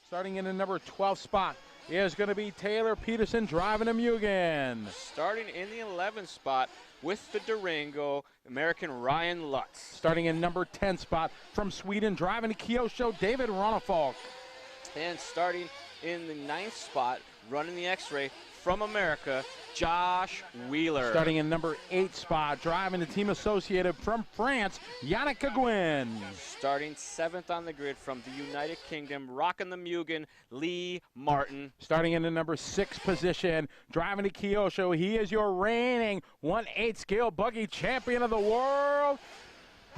Starting in the number 12 spot is going to be Taylor Peterson driving a Mugen. Starting in the 11th spot with the Durango, American Ryan Lutz. Starting in number 10 spot from Sweden, driving a Kyosho, David Ronefalk. And starting in the 9th spot, running the X-Ray from America, Josh Wheeler. Starting in number 8 spot, driving the Team Associated from France, Yannick Aguin. Starting 7th on the grid from the United Kingdom, rocking the Mugen, Lee Martin. Starting in the number 6 position, driving the Kyosho, he is your reigning 1/8 scale buggy champion of the world,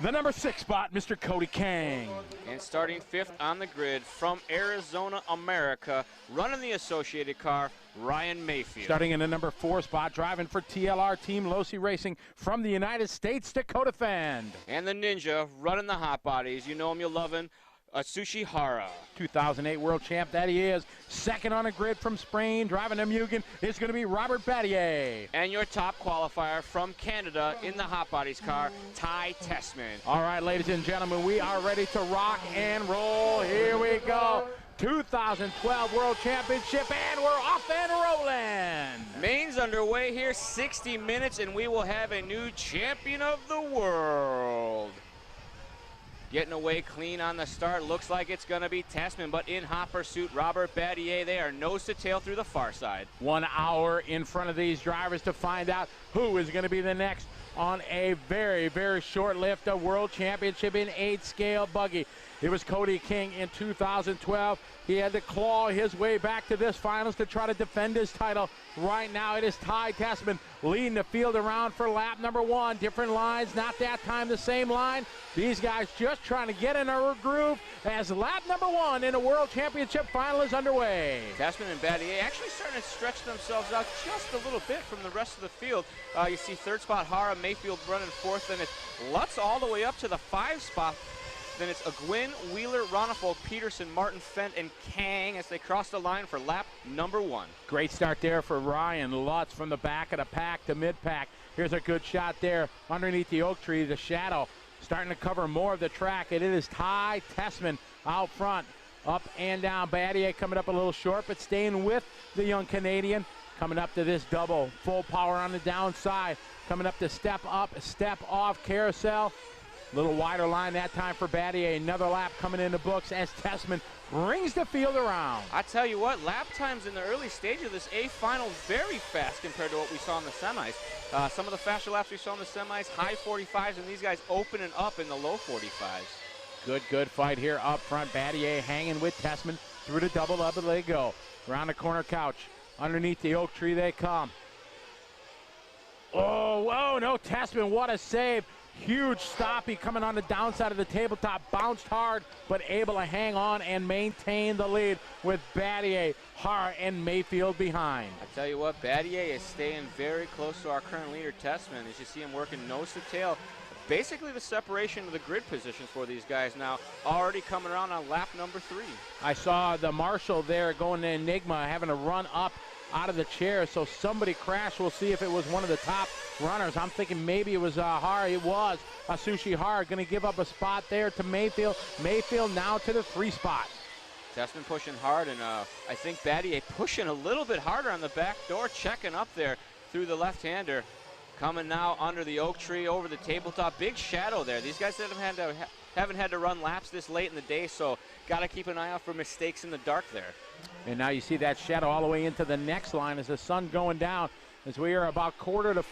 the number 6 spot, Mr. Cody Kang. And starting 5th on the grid from Arizona, America, running the Associated car, Ryan Mayfield. Starting in the number 4 spot, driving for TLR Team Losi Racing from the United States, Dakota Fend. And the Ninja, running the hot bodies. You know him, you love him, Atsushi Hara. 2008 world champ that he is. Second on the grid from Spain, driving a Mugen, is going to be Robert Battier. And your top qualifier from Canada in the hot bodies car, Ty Tessman. All right, ladies and gentlemen, we are ready to rock and roll. Here we go. 2012 World Championship, and we're off and rolling. Main's underway here, 60 minutes, and we will have a new champion of the world. Getting away clean on the start. Looks like it's going to be Tessman, but in hot pursuit, Robert Battier. They are nose to tail through the far side. 1 hour in front of these drivers to find out who is going to be the next on a very, very short-lived World Championship in 8 scale buggy. It was Cody King in 2012. He had to claw his way back to this finals to try to defend his title. Right now it is Ty Tessman leading the field around for lap number 1. Different lines, not that time the same line. These guys just trying to get in a groove as lap number 1 in a World Championship final is underway. Tessman and Battier actually starting to stretch themselves out just a little bit from the rest of the field. You see 3rd spot Hara, Mayfield running 4th, and it's Lutz all the way up to the 5 spot. Then it's Aguin, Wheeler, Ronefalk, Peterson, Martin, Fent, and Kang as they cross the line for lap number 1. Great start there for Ryan Lutz from the back of the pack to mid-pack. Here's a good shot there underneath the oak tree, the shadow. Starting to cover more of the track, and it is Ty Tessman out front. Up and down, Battier coming up a little short, but staying with the young Canadian. Coming up to this double, full power on the downside. Coming up to step up, step off carousel. Little wider line that time for Battier. Another lap coming in the books as Tessman brings the field around. I tell you what, lap times in the early stage of this A final very fast compared to what we saw in the semis. Some of the faster laps we saw in the semis, high 45s, and these guys opening up in the low 45s. Good fight here up front. Battier hanging with Tessman through the double up and they go. Around the corner couch. Underneath the oak tree they come. Oh, whoa, no, Tessman, what a save. Huge stoppie coming on the downside of the tabletop. Bounced hard, but able to hang on and maintain the lead with Battier, Hara, and Mayfield behind. I tell you what, Battier is staying very close to our current leader, Tessman. As you see him working nose to tail. Basically the separation of the grid positions for these guys now already coming around on lap number 3. I saw the marshal there going to Enigma, having to run up out of the chair, so somebody crashed. We'll see if it was one of the top runners. I'm thinking maybe it was Hara. It was Atsushi Hara going to give up a spot there to Mayfield. Mayfield now to the 3 spot. Tessman pushing hard, and I think Battier pushing a little bit harder on the back door, checking up there through the left-hander. Coming now under the oak tree, over the tabletop. Big shadow there. These guys haven't had to run laps this late in the day, so got to keep an eye out for mistakes in the dark there. And now you see that shadow all the way into the next line as the sun going down, as we are about 4:45,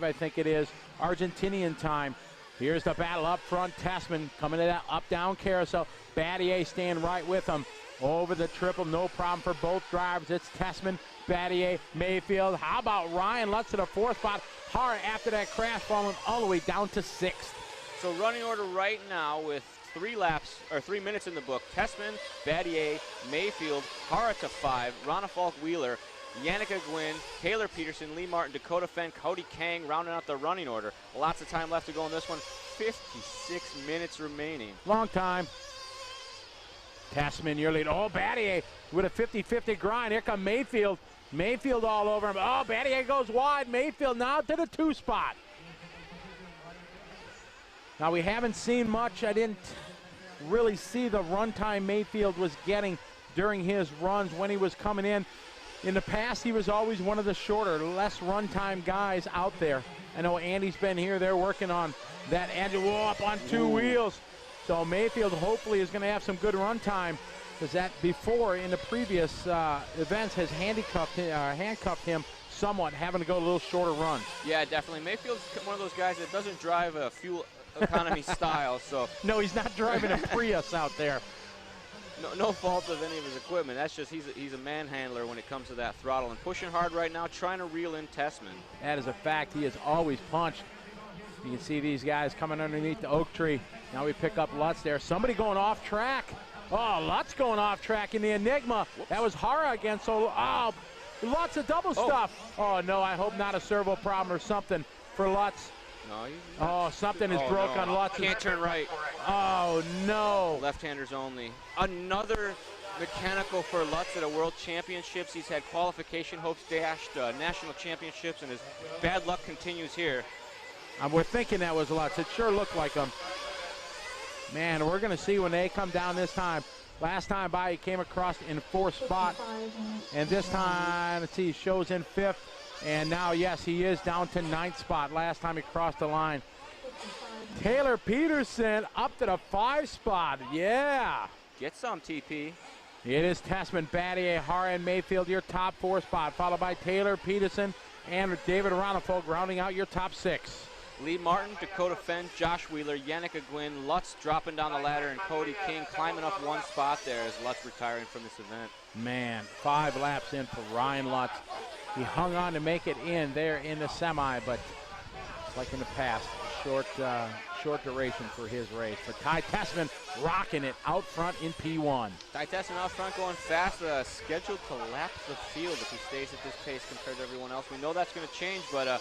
I think it is, Argentinian time. Here's the battle up front. Tessman coming to that up-down carousel. Battier staying right with him. Over the triple, no problem for both drivers. It's Tessman, Battier, Mayfield. How about Ryan Lutz to the 4th spot? Hara after that crash falling all the way down to 6th. So running order right now with 3 minutes in the book. Tessman, Battier, Mayfield, Hara to 5, Ronefalk, Wheeler, Yannick Aguin, Taylor Peterson, Lee Martin, Dakota Fent, Cody Kang rounding out the running order. Lots of time left to go in this one. 56 minutes remaining. Long time. Tessman, your lead. Oh, Battier with a 50-50 grind. Here come Mayfield. Mayfield all over him. Oh, Battier goes wide. Mayfield now to the 2 spot. Now, we haven't seen much. I didn't really see the runtime Mayfield was getting during his runs when he was coming in. In the past, he was always one of the shorter, less run-time guys out there. I know Andy's been here. They're working on that. Andy, whoa, up on two wheels. So Mayfield hopefully is going to have some good run time, because that before in the previous events has handcuffed him somewhat, having to go a little shorter runs. Yeah, definitely. Mayfield's one of those guys that doesn't drive a fuel economy style. So no, he's not driving a Prius out there. No fault of any of his equipment. That's just he's a manhandler when it comes to that throttle, and pushing hard right now, trying to reel in Tessman. That is a fact. He has always punched. You can see these guys coming underneath the oak tree. Now we pick up Lutz there. Somebody going off track. Oh, Lutz going off track in the Enigma. Whoops. That was Hara again. So, Lutz a double stuff. Oh, no, I hope not a servo problem or something for Lutz. No, something is broke on Lutz. Can't turn right. Oh, no. Left-handers only. Another mechanical for Lutz at a World Championships. He's had qualification hopes dashed, national championships, and his bad luck continues here. We're thinking that was Lutz. It sure looked like him. Man, we're going to see when they come down this time. Last time by, he came across in 4th spot. And this time, let's see, he shows in 5th. And now, yes, he is down to 9th spot. Last time he crossed the line. Taylor Peterson up to the 5 spot. Yeah. Get some, TP. It is Tessman, Battier, Hara, and Mayfield, your top 4 spot, followed by Taylor Peterson and David Ronifolk rounding out your top 6. Lee Martin, Dakota Fenn, Josh Wheeler, Yannicka Gwynn, Lutz dropping down the ladder, and Cody King climbing up 1 spot there as Lutz retiring from this event. Man, 5 laps in for Ryan Lutz. He hung on to make it in there in the semi, but like in the past, short duration for his race. But Ty Tessman rocking it out front in P1. Ty Tessman out front going fast, scheduled to lap the field if he stays at this pace compared to everyone else. We know that's going to change, but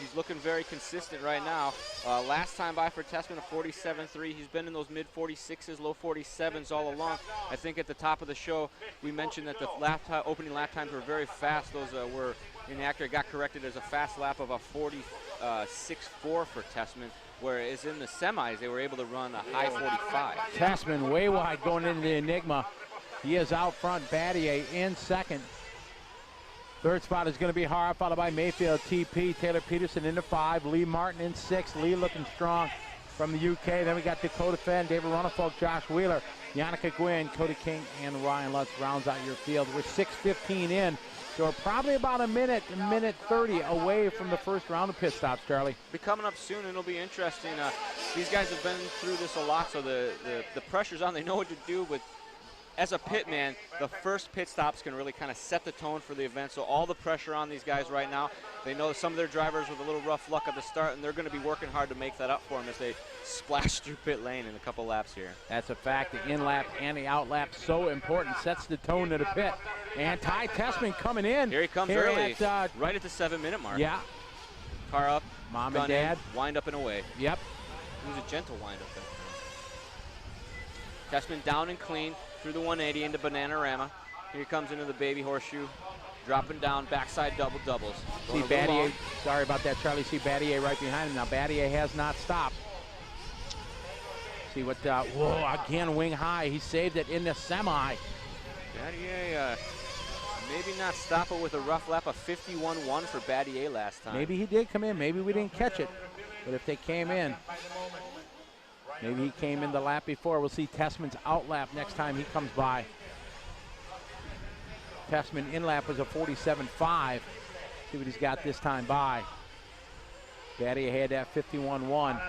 he's looking very consistent right now. Last time by for Tessman, a 47.3. He's been in those mid-46s, low 47s all along. I think at the top of the show, we mentioned that the opening lap times were very fast. Those were inaccurate. Got corrected as a fast lap of a 46.4 for Tessman, whereas in the semis, they were able to run a high 45. Tessman way wide going into the Enigma. He is out front. Battier in 2nd. 3rd spot is going to be Hara, followed by Mayfield, TP, Taylor Peterson into 5, Lee Martin in 6. Lee looking strong from the UK. Then we got Dakota Fenn, David Ronifolk, Josh Wheeler, Yannicka Gwynn, Cody King, and Ryan Lutz rounds out your field. We're 6:15 in, so we're probably about a minute 30 away from the first round of pit stops, Charlie. Be coming up soon, and it'll be interesting. These guys have been through this a lot, so the pressure's on. They know what to do, but as a pit man, the first pit stops can really kind of set the tone for the event. So all the pressure on these guys right now. They know some of their drivers with a little rough luck at the start, and they're going to be working hard to make that up for them as they splash through pit lane in a couple laps here. That's a fact. The in-lap and the out-lap so important. Sets the tone of the pit. And Ty Tessman coming in. Here he comes early, right at the 7-minute mark. Yeah. Car up, Mom and Dad. Wind up and away. Yep. It was a gentle wind up there. Tessman down and clean through the 180 into Bananarama. Here he comes into the baby horseshoe, dropping down, backside doubles. See Battier, sorry about that, Charlie. See Battier right behind him. Now Battier has not stopped. See what, whoa, again, wing high. He saved it in the semi. Battier, maybe not stop it with a rough lap, a 51.1 for Battier last time. Maybe he did come in. Maybe we didn't catch it. But if they came in, maybe he came in the lap before. We'll see Tessman's out lap next time he comes by. Tessman in lap was a 47.5. See what he's got this time by. Battier had that 51.1.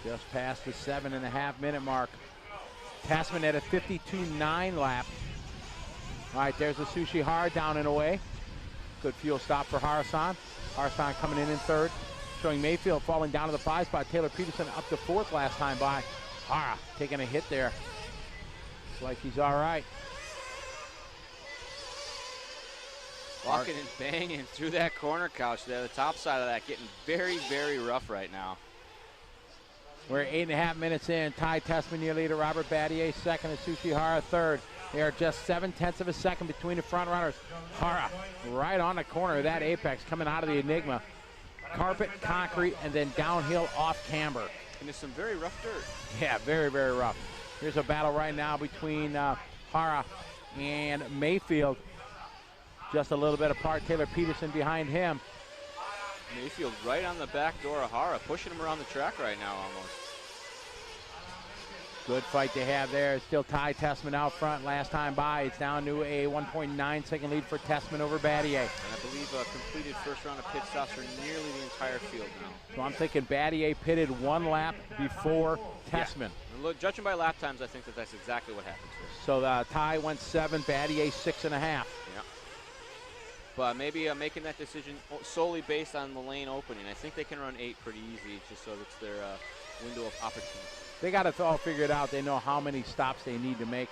Just past the 7.5 minute mark. Tessman at a 52.9 lap. All right, there's the Sushi Hara down and away. Good fuel stop for Harasan. Harasan coming in 3rd. Showing Mayfield falling down to the 5 spot. Taylor Peterson up to 4th last time by. Hara taking a hit there. Looks like he's all right. Walking and banging through that corner couch there. The top side of that getting very, very rough right now. We're 8.5 minutes in. Ty Tessman, your leader. Robert Battier 2nd and Sushi Hara 3rd. They are just 0.7 of a second between the front runners. Hara right on the corner of that apex coming out of the Enigma. Carpet, concrete, and then downhill off camber. And there's some very rough dirt. Yeah, very, very rough. Here's a battle right now between Hara and Mayfield. Just a little bit apart. Taylor Peterson behind him. Mayfield right on the back door of Hara, pushing him around the track right now almost. Good fight they have there. It's still Ty Tessman out front. Last time by, it's down to a 1.9 second lead for Tessman over Battier. And I believe completed first round of pit stops for nearly the entire field now. So I'm thinking Battier pitted 1 lap before Tessman. Yeah. Look, judging by lap times, I think that's exactly what happened to us. So Ty went 7, Battier 6.5. Yeah. But maybe making that decision solely based on the lane opening. I think they can run 8 pretty easy, just so that's their window of opportunity. They got it all figured out. They know how many stops they need to make,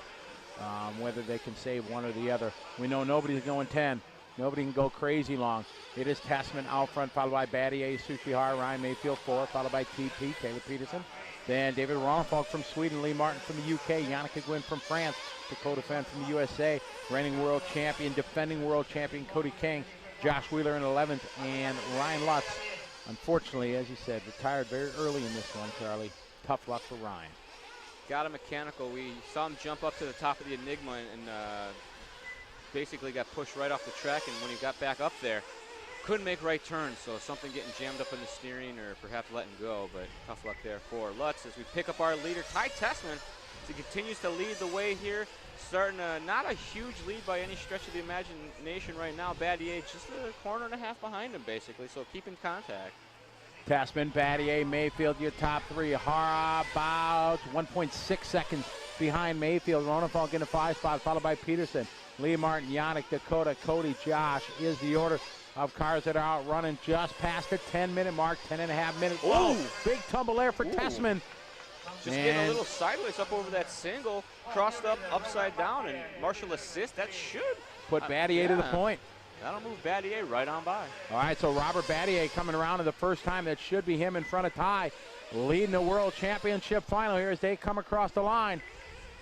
whether they can save one or the other. We know nobody's going 10. Nobody can go crazy long. It is Tessman out front, followed by Battier, Suchihara, Ryan Mayfield 4, followed by TP, Taylor Peterson. Then David Ronefalk from Sweden, Lee Martin from the UK, Yannick Gwynn from France, Dakota Fenn from the USA, reigning world champion, defending world champion Cody King, Josh Wheeler in 11th, and Ryan Lutz, unfortunately, as you said, retired very early in this one, Charlie. Tough luck for Ryan. Got a mechanical. We saw him jump up to the top of the Enigma and basically got pushed right off the track, and when he got back up there, couldn't make right turns, so something getting jammed up in the steering or perhaps letting go, but tough luck there for Lutz as we pick up our leader, Ty Tessman, as he continues to lead the way here, starting not a huge lead by any stretch of the imagination right now. Battier just a corner and a half behind him, basically, so keep in contact. Tessman, Battier, Mayfield, your top 3. Hara about 1.6 seconds behind Mayfield. Ronefalk in the 5 spot, followed by Peterson. Lee Martin, Yannick, Dakota, Cody, Josh is the order of cars that are out running just past the 10-minute mark, 10.5 minutes. Oh, big tumble there for Tessman. Just getting a little sideways up over that single, crossed up, upside down, and Marshall assist. That should put Battier to the point. That'll move Battier right on by. All right, so Robert Battier coming around in the first time. That should be him in front of Ty, leading the World Championship final here as they come across the line.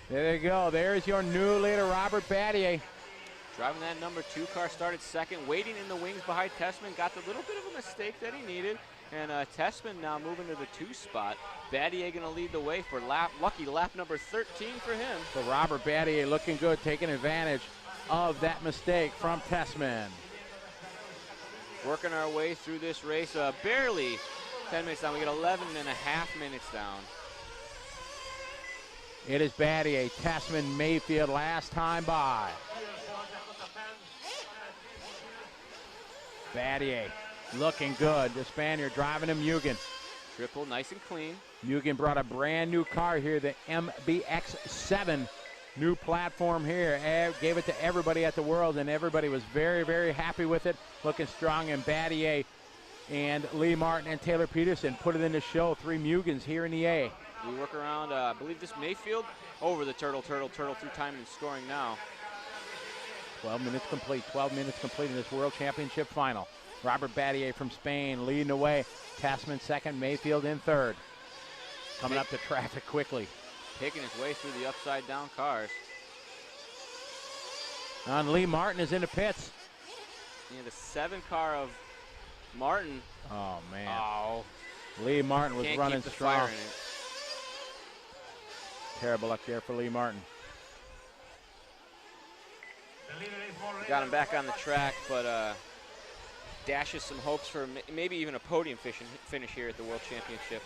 There you go. There's your new leader, Robert Battier. Driving that number 2 car, started second, waiting in the wings behind Tessman, got the little bit of a mistake that he needed, and Tessman now moving to the 2 spot. Battier going to lead the way for lucky lap number 13 for him. So Robert Battier looking good, taking advantage of that mistake from Tessman. Working our way through this race, barely 10 minutes down. We get 11.5 minutes down. It is Battier, Tessman, Mayfield, last time by. Battier looking good. The Spaniard driving him, Mugen. Triple, nice and clean. Mugen brought a brand new car here, the MBX7. New platform here. Gave it to everybody at the World, and everybody was very, very happy with it. Looking strong, and Battier and Lee Martin and Taylor Peterson put it in the show. 3 Mugens here in the A. We work around, I believe this Mayfield over the turtle through time and scoring now. 12 minutes complete. 12 minutes complete in this World Championship final. Robert Battier from Spain leading the way. Tessman second, Mayfield in third. Coming up to traffic quickly. Taking his way through the upside down cars. And Lee Martin is in the pits. Yeah, the 7 car of Martin. Oh, man. Oh. Lee Martin was Can't running keep the strong. fire in it. Terrible luck there for Lee Martin. Got him back on the track, but dashes some hopes for maybe even a podium finish here at the World Championships.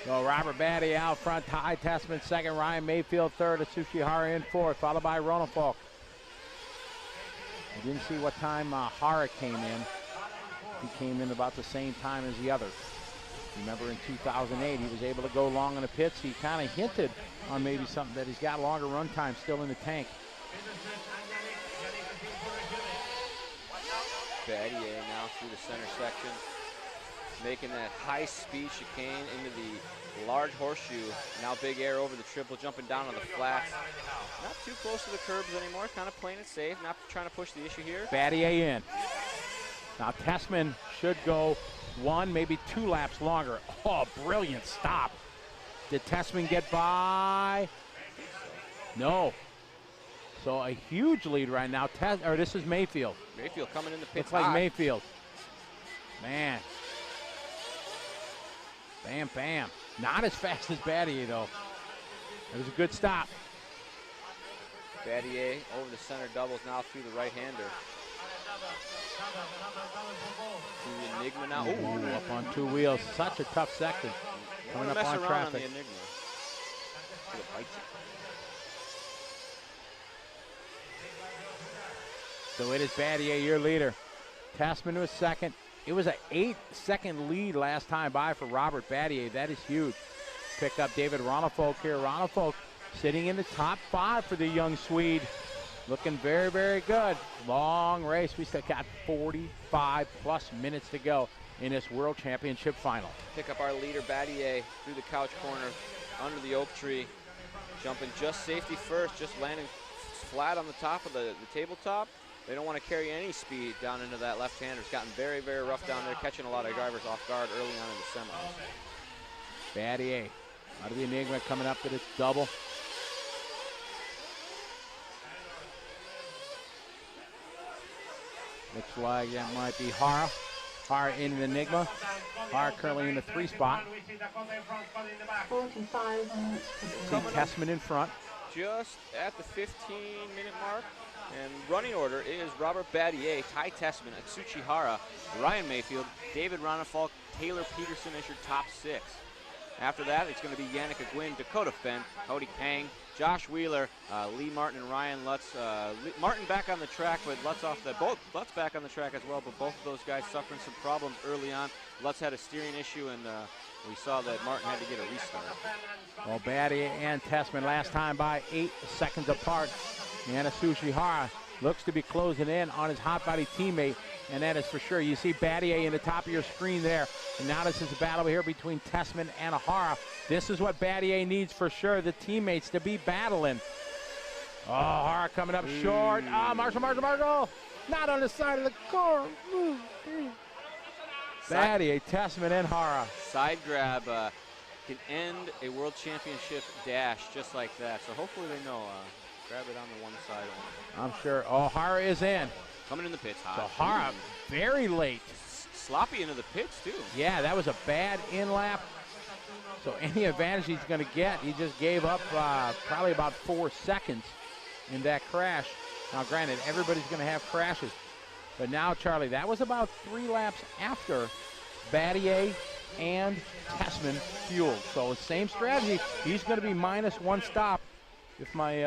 So Robert Battier out front, Ty Tessman second, Ryan Mayfield third, Suchihara in fourth, followed by Ronefalk. I didn't see what time Hara came in. He came in about the same time as the others. Remember in 2008, he was able to go long in the pits. He kind of hinted on maybe something that he's got longer run time still in the tank. Battier now through the center section, making that high-speed chicane into the large horseshoe. Now big air over the triple, jumping down on the flats. Not too close to the curbs anymore, kind of playing it safe, not trying to push the issue here. Battier in. Now Tessman should go 1, maybe 2 laps longer. Oh, brilliant stop. Did Tessman get by? No. So a huge lead right now. This is Mayfield. Mayfield coming in the pits. Looks like Mayfield. Man. Bam, bam. Not as fast as Battier, though. It was a good stop. Battier over the center doubles now through the right-hander. To the Enigma now. Ooh, up on two wheels. Such a tough section. Coming up on traffic. On the Enigma. So it is Battier, your leader. Tessman was second. It was an 8-second lead last time by for Robert Battier. That is huge. Pick up David Ronnefolk here. Ronnefolk sitting in the top 5 for the young Swede. Looking very, very good. Long race. We still got 45+ minutes to go in this World Championship final. Pick up our leader, Battier, through the couch corner, under the oak tree. Jumping just safety first, just landing flat on the top of the tabletop. They don't want to carry any speed down into that left-hander. It's gotten very, very rough down there, catching a lot of drivers off guard early on in the semis. Battier out of the Enigma coming up to this double. Looks like that might be Hara. Hara in the Enigma. Hara currently in the 3 spot. 45 minutes. Tessman in front. Just at the 15-minute mark. And running order is Robert Battier, Ty Tessman, Atsushi Hara, Ryan Mayfield, David Ronnefolk, Taylor Peterson as your top 6. After that, it's going to be Yannicka Gwynn, Dakota Fenn, Cody Kang, Josh Wheeler, Lee Martin and Ryan Lutz. Martin back on the track, but Lutz Lutz back on the track as well, but both of those guys suffering some problems early on. Lutz had a steering issue, and we saw that Martin had to get a restart. Well, Battier and Tessman last time by 8 seconds apart. And Atsushi Hara looks to be closing in on his hot body teammate, and that is for sure. You see Battier in the top of your screen there, and now this is a battle here between Tessman and Hara. This is what Battier needs for sure, the teammates to be battling. Oh, Hara coming up short. Marshall, not on the side of the car. Battier, Tessman, and Hara. Side grab can end a world championship dash just like that, so hopefully they know. Grab it on the one side only. I'm sure. Oh, Hara is in. Coming in the pits hot. So Hara very late. Sloppy into the pits, too. Yeah, that was a bad in-lap. So any advantage he's going to get, he just gave up probably about 4 seconds in that crash. Now, granted, everybody's going to have crashes. But now, Charlie, that was about 3 laps after Battier and Tessman fueled. So same strategy. He's going to be minus 1 stop. If my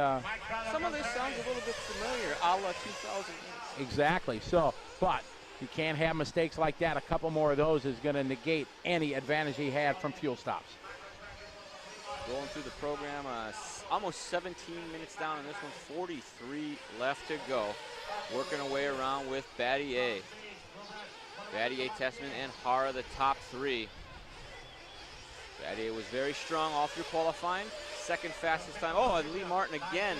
some of this sounds a little bit familiar, a la 2008. Exactly. So, but you can't have mistakes like that. A couple more of those is going to negate any advantage he had from fuel stops. Going through the program, almost 17 minutes down in this one, 43 left to go. Working our way around with Battier. Battier, Tessman, and Hara, the top 3. Battier was very strong all through qualifying. Second fastest time. Oh, and Lee Martin again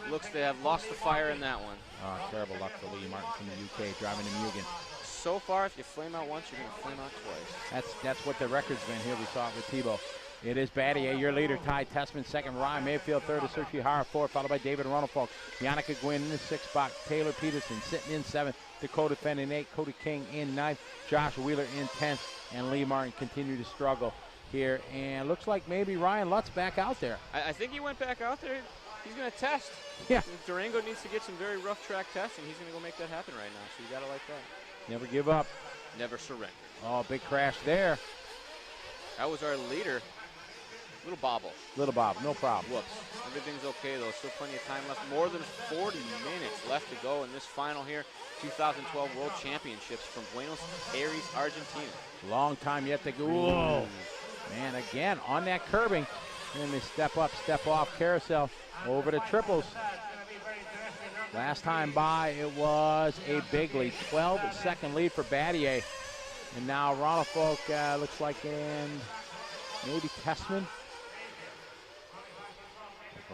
looks to have lost the fire in that one. Oh, terrible luck for Lee Martin from the UK driving in Mugen. So far, if you flame out once, you're going to flame out twice. That's what the record's been here. We saw it with Tebow. It is Battier, your leader, Ty Tessman, second, Ryan Mayfield, third, Atsushi Hara, fourth, followed by David Ronnefolk. Yannicka Gwynn in the 6th spot, Taylor Peterson sitting in 7th, Dakota Fenn in 8th, Cody King in 9th, Josh Wheeler in 10th, and Lee Martin continue to struggle here, and looks like maybe Ryan Lutz back out there. I think he went back out there. He's going to test. Yeah. Durango needs to get some very rough track testing. He's going to go make that happen right now, so you got to like that. Never give up. Never surrender. Oh, big crash there. That was our leader. Little bobble. Little Bob, no problem. Whoops. Everything's okay, though. Still plenty of time left. More than 40 minutes left to go in this final here. 2012 World Championships from Buenos Aires, Argentina. Long time yet to go. Whoa. Man, again, on that curbing. And they step up, step off carousel over to triples. Last time by, it was a big lead. 12-second lead for Battier. And now Ronnefolk looks like, and maybe Tessman.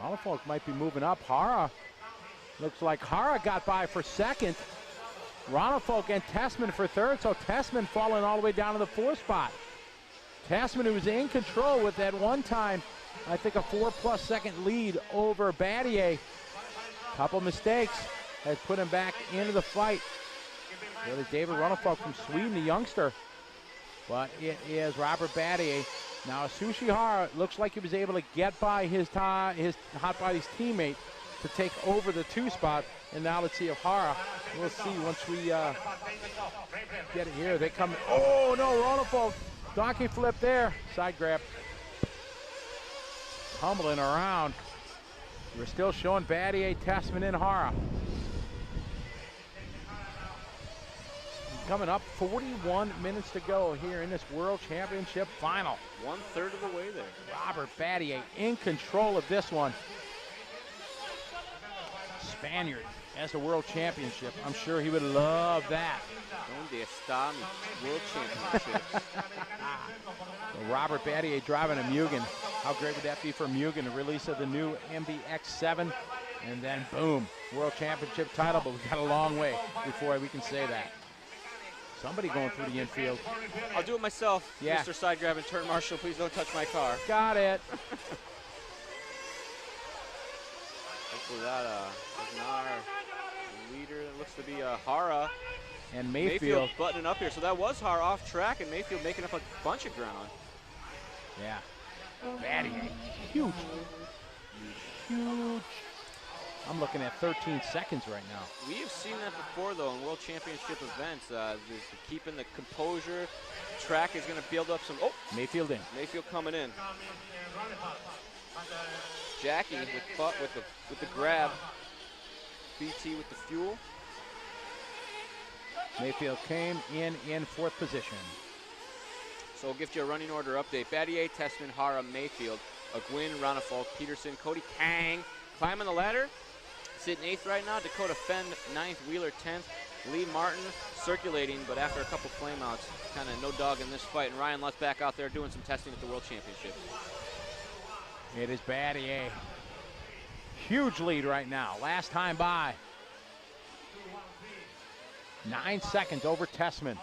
Ronnefolk might be moving up. Hara, looks like Hara got by for second. Ronnefolk and Tessman for third, so Tessman falling all the way down to the 4th spot. Tessman, who was in control with that one time, I think a 4+ second lead over Battier. Couple mistakes has put him back into the fight. There's David Ronnefolk from Sweden, the youngster. but it is Robert Battier. Now Asushi Hara looks like he was able to get by his Hot Body's teammate to take over the 2 spot. And now let's see if Hara, we'll see once we get it here. They come, oh no, Ronefalk, donkey flip there, side grab. Tumbling around. We're still showing Battier, Tessman, and Hara. Coming up, 41 minutes to go here in this World Championship final. 1/3 of the way there. Robert Battier in control of this one. Spaniard as the World Championship. I'm sure he would love that. Donde está mi World Championships? Robert Battier driving a Mugen. How great would that be for Mugen, the release of the new MBX7, and then boom, World Championship title, but we've got a long way before we can say that. Somebody going through the infield. I'll do it myself, yeah. Mr. Side Grab and Turn Marshal. Please don't touch my car. Got it. Hopefully that is not our leader. It looks to be Hara. And Mayfield buttoning up here. So that was Hara off track, and Mayfield making up a bunch of ground. Yeah. Battier, huge. Huge. I'm looking at 13 seconds right now. We have seen that before, though, in World Championship events. Keeping the composure. Track is going to build up some. Oh, Mayfield in. Mayfield coming in. Jackie with the grab. BT with the fuel. Mayfield came in 4th position. So we'll give you a running order update. Battier, Tessman, Hara, Mayfield, Aguin, Ronefalk, Peterson, Cody Kang climbing the ladder. Sitting 8th right now. Dakota Fenn 9th, Wheeler 10th. Lee Martin circulating, but after a couple flameouts, kind of no dog in this fight. And Ryan Lutz back out there doing some testing at the World Championship. It is Battier. Huge lead right now. Last time by. 9 seconds over Tessman.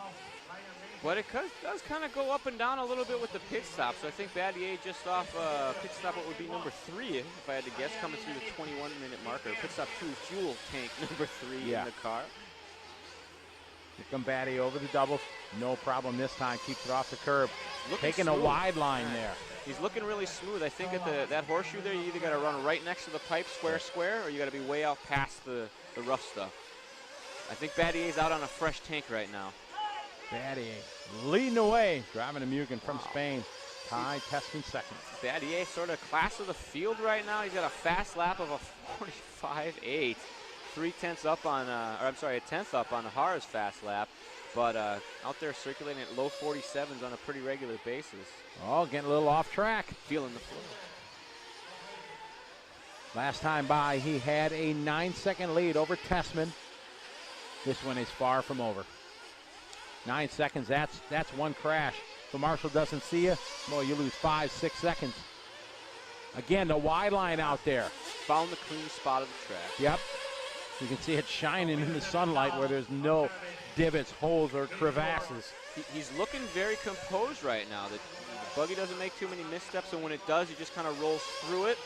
But it does kind of go up and down a little bit with the pit stop. So I think Battier just off pit stop, what would be number 3, if I had to guess, coming through the 21-minute marker. Pit stop 2, fuel tank number 3 in the car. Here come Battier over the doubles. No problem this time. Keeps it off the curb. Taking smooth. A wide line there. He's looking really smooth. I think at that horseshoe there, you either got to run right next to the pipe, square, or you got to be way out past the rough stuff. I think Battier's out on a fresh tank right now. Battier leading away, driving a Mugen from Spain. Ty Tessman second. Battier sort of class of the field right now. He's got a fast lap of a 45.8. 3/10 up on, or I'm sorry, a 10th up on Hara's fast lap. But out there circulating at low 47s on a pretty regular basis. Oh, getting a little off track. Feeling the flow. Last time by, he had a 9-second lead over Tessman. This one is far from over. 9 seconds, that's one crash. If Marshall doesn't see you, well, you lose 5-6 seconds. Again, the wide line out there. Found the clean spot of the track. Yep. You can see it shining in the sunlight where there's no divots, holes, or crevasses. He's looking very composed right now. The buggy doesn't make too many missteps, and when it does, he just kind of rolls through it.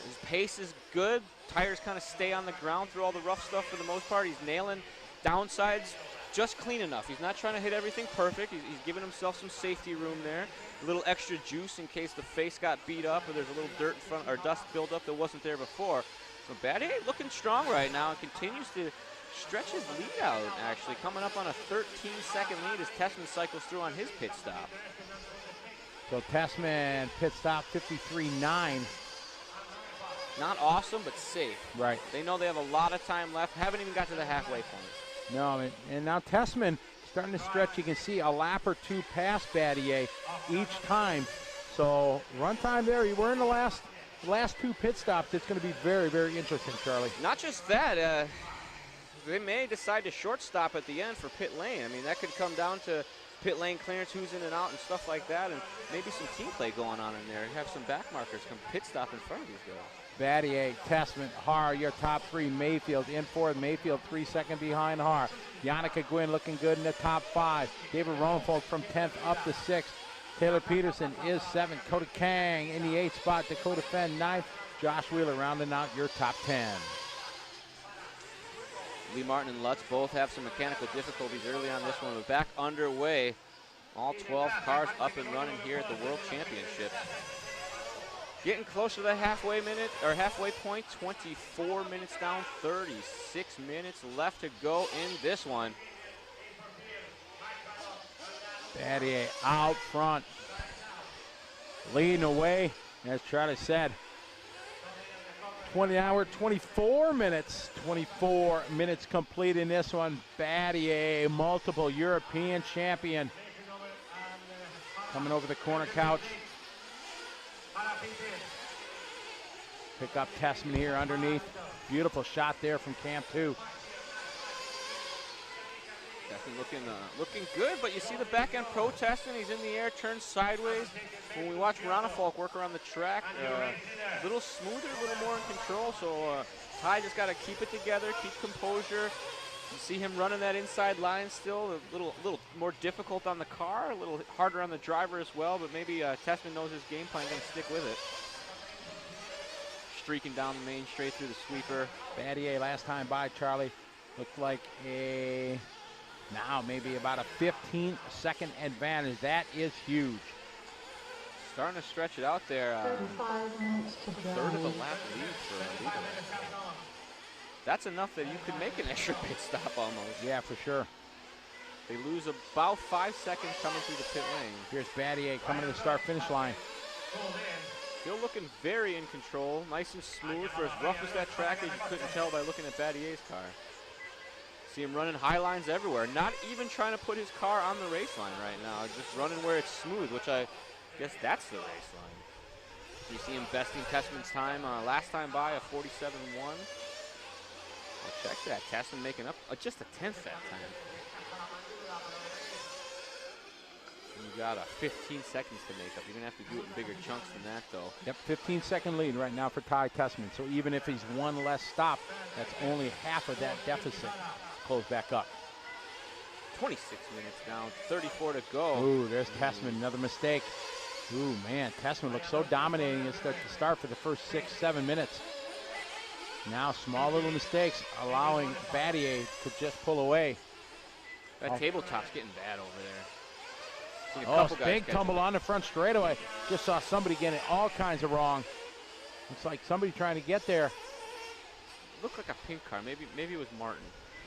His pace is good. Tires kind of stay on the ground through all the rough stuff for the most part. He's nailing downsides just clean enough. He's not trying to hit everything perfect. He's giving himself some safety room there. A little extra juice in case the face got beat up or there's a little dirt in front or dust buildup that wasn't there before. So Battier looking strong right now and continues to stretch his lead out, actually. Coming up on a 13-second lead as Tessman cycles through on his pit stop. So Tessman pit stop 53.9. Not awesome, but safe. Right. They know they have a lot of time left. Haven't even got to the halfway point. No, and now Tessman starting to stretch. You can see a lap or two past Battier each time. So run time there. You were in the last two pit stops. It's going to be very, very interesting, Charlie. Not just that. They may decide to short stop at the end for pit lane. I mean, that could come down to pit lane clearance, who's in and out and stuff like that, and maybe some team play going on in there. You have some back markers come pit stop in front of these guys. Battier, Tessman, Har, your top three. Mayfield in fourth. Mayfield 3 seconds behind Har. Yannicka Gwynn looking good in the top 5. David Ronfolk from 10th up to 6th. Taylor Peterson is 7th. Cody Kang in the 8th spot. Dakota Fenn 9th. Josh Wheeler rounding out your top 10. Lee Martin and Lutz both have some mechanical difficulties early on this one, but back underway All 12 cars up and running here at the World Championship. Getting close to the halfway point. 24 minutes down, 36 minutes left to go in this one. Battier out front, leading away, as Charlie said. 24 minutes complete in this one. Battier, multiple European champion, coming over the corner couch. Pick up Tessman here underneath. Beautiful shot there from Camp 2. Definitely looking good, but you see the back end protesting. He's in the air, turns sideways. When we watch Ronafalk work around the track, a little smoother, a little more in control. So Ty just got to keep it together, keep composure. You see him running that inside line still, a little more difficult on the car, a little harder on the driver as well, but maybe Tessman knows his game plan, going to stick with it. Streaking down the main straight through the sweeper. Battier last time by, Charlie, looked like maybe about a 15-second advantage. That is huge. Starting to stretch it out there. Third of a lap lead for Leader. That's enough that you could make an extra pit stop almost. Yeah, for sure. They lose about 5 seconds coming through the pit lane. Here's Battier coming to the start-finish line. Still looking very in control, nice and smooth for as rough as that track is. You couldn't tell by looking at Battier's car. See him running high lines everywhere, not even trying to put his car on the race line right now, just running where it's smooth, which I guess that's the race line. You see him besting Tessman's time last time by, a 47.1. Well, check that, Tessman making up just a 10th that time. You got 15 seconds to make up. You're going to have to do it in bigger chunks than that, though. Yep, 15-second lead right now for Ty Tessman. So even if he's one less stop, that's only half of that deficit. Close back up. 26 minutes down, 34 to go. Ooh, there's Tessman, another mistake. Ooh, man, Tessman looks so dominating at the start for the first 6-7 minutes. Now small little mistakes allowing Battier to just pull away. That tabletop's getting bad over there. Oh, big tumble on the front straightaway. Just saw somebody getting all kinds of wrong. Looks like somebody trying to get there. Looked like a pink car. Maybe it was Martin.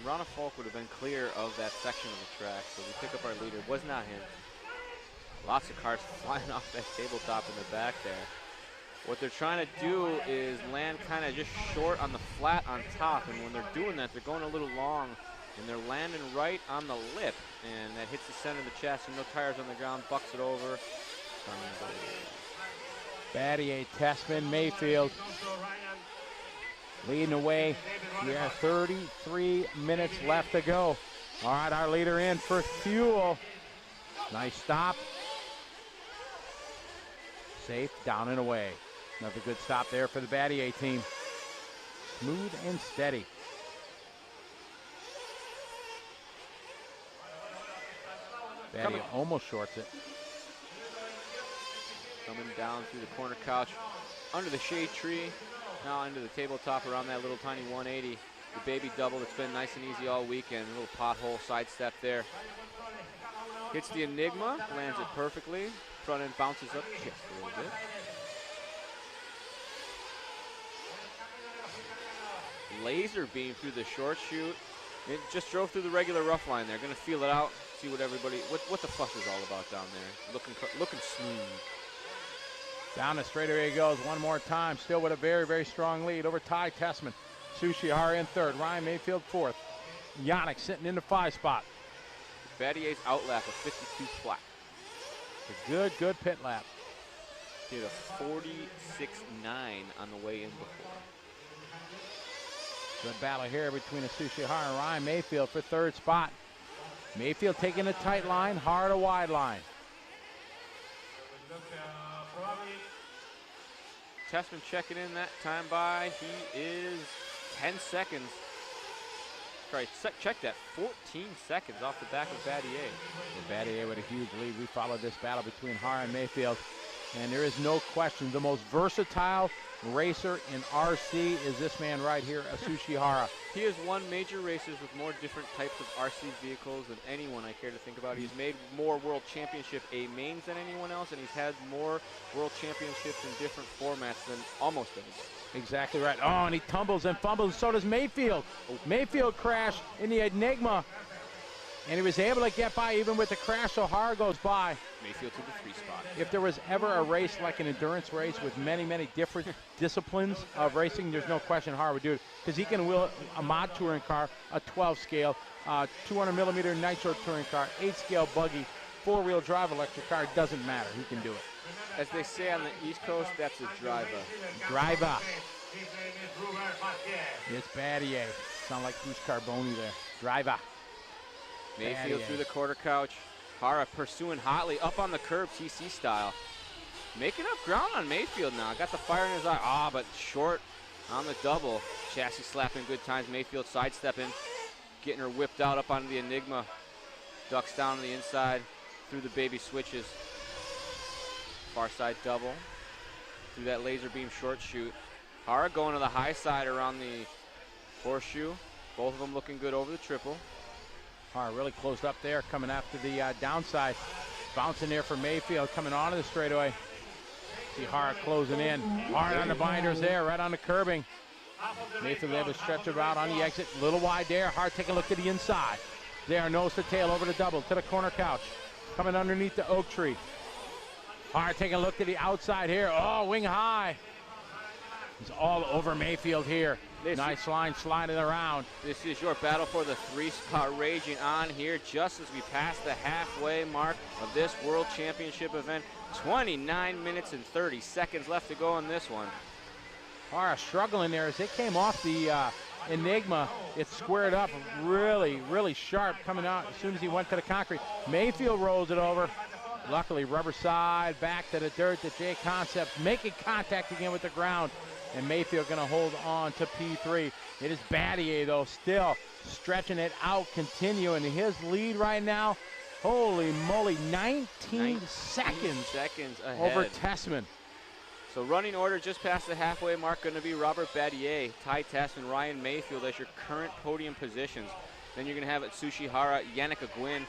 Ronafalk would have been clear of that section of the track, so we pick up our leader. It was not him. Lots of cars flying off that tabletop in the back there. What they're trying to do is land kind of just short on the flat on top, and when they're doing that, they're going a little long, and they're landing right on the lip, and that hits the center of the chassis. No tires on the ground, bucks it over. Battier, Tessman, Mayfield leading away. We have 33 minutes left to go. All right, our leader in for fuel. Nice stop. Safe, down and away. Another good stop there for the Battier team. Smooth and steady. Battier almost shorts it. Coming down through the corner couch, under the shade tree, now into the tabletop around that little tiny 180. The baby double that's been nice and easy all weekend. A little pothole sidestep there. Hits the Enigma, lands it perfectly. Front end bounces up just a little bit. Laser beam through the short chute. It just drove through the regular rough line there. Gonna feel it out, see what everybody, what the fuss is all about down there. Looking smooth. Down the straightaway he goes one more time, still with a very, very strong lead over Ty Tessman. Sushihara in third, Ryan Mayfield fourth. Yannick sitting in the 5 spot. Battier's outlap of 52 flat. A good pit lap. Did a 46.9 on the way in before. Good battle here between Sushihara and Ryan Mayfield for third spot. Mayfield taking a tight line, hard a wide line. Tessman checking in that time by. He is 10 seconds. Sorry, check that. 14 seconds off the back of Battier. Battier with a huge lead. We followed this battle between Hara and Mayfield. And there is no question, the most versatile racer in RC is this man right here, Atsushi Hara. He has won major races with more different types of RC vehicles than anyone I care to think about. He's made more World Championship A mains than anyone else, and he's had more World Championships in different formats than almost anybody. Exactly right. Oh, and he tumbles and fumbles, so does Mayfield. Mayfield crashed in the Enigma, and he was able to get by even with the crash, so Hara goes by. Mayfield to the 3 spot. If there was ever a race like an endurance race with many, many different disciplines of racing, there's no question Hara would do it, because he can wheel a mod touring car, a 12 scale, 200 millimeter nitro touring car, 8 scale buggy, 4-wheel drive electric car. It doesn't matter. He can do it. As they say on the East Coast, that's a driver. Driver. It's Battier. Sound like Bruce Carboni there. Driver. Mayfield Battier. through the quarter couch. Hara pursuing hotly up on the curb, TC style. Making up ground on Mayfield now. Got the fire in his eye. But short on the double. Chassis slapping good times. Mayfield sidestepping. Getting her whipped out up onto the Enigma. Ducks down to the inside through the baby switches. Far side double. Through that laser beam short shoot. Hara going to the high side around the horseshoe. Both of them looking good over the triple. Hara really closed up there, coming after the downside. Bouncing there for Mayfield, coming onto the straightaway. See Hara closing in. Hard on the binders there, right on the curbing. Mayfield able to stretch it out on the exit. A little wide there. Hara taking a look to the inside. There, nose to tail over the double, to the corner couch. Coming underneath the oak tree. Hara taking a look to the outside here. Oh, wing high. He's all over Mayfield here. Nice line sliding around. This is your battle for the 3 spot raging on here just as we pass the halfway mark of this World Championship event. 29 minutes and 30 seconds left to go in this one. Hara struggling there as it came off the Enigma. It squared up really, really sharp coming out as soon as he went to the concrete. Mayfield rolls it over. Luckily, rubber side, back to the dirt to J Concepts, making contact again with the ground. And Mayfield going to hold on to P3. It is Battier, though, still stretching it out, continuing his lead right now. Holy moly, 19 seconds ahead. over Tessman. So running order just past the halfway mark going to be Robert Battier, Ty Tessman, Ryan Mayfield as your current podium positions. Then you're going to have Atsushi Hara, Yannicka Gwynn,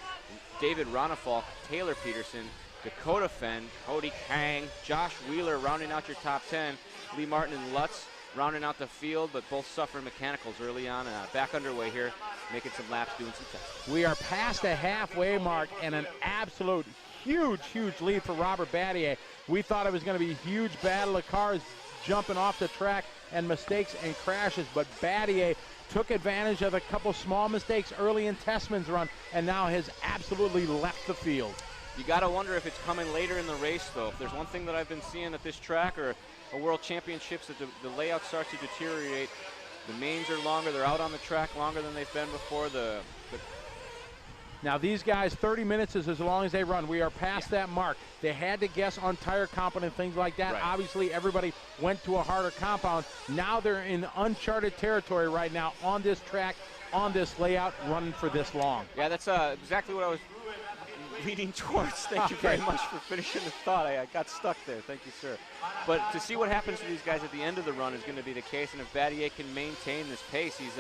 David Ronefalk, Taylor Peterson, Dakota Fenn, Cody Kang, Josh Wheeler rounding out your top 10. Lee Martin and Lutz rounding out the field, but both suffering mechanicals early on. Back underway here, making some laps, doing some tests. We are past the halfway mark and an absolute huge, huge lead for Robert Battier. We thought it was going to be a huge battle of cars jumping off the track and mistakes and crashes, but Battier took advantage of a couple small mistakes early in Tessman's run and now has absolutely left the field. You got to wonder if it's coming later in the race, though. If there's one thing that I've been seeing at this track or World Championships, that the layout starts to deteriorate. The mains are longer. They're out on the track longer than they've been before. Now these guys, 30 minutes is as long as they run. We are past that mark. They had to guess on tire compound and things like that. Right. Obviously, everybody went to a harder compound. Now they're in uncharted territory right now on this track, on this layout, running for this long. Yeah, that's exactly what I was leading towards. Thank you very much for finishing the thought. I got stuck there. Thank you, sir. But to see what happens to these guys at the end of the run is going to be the case, and if Battier can maintain this pace, he's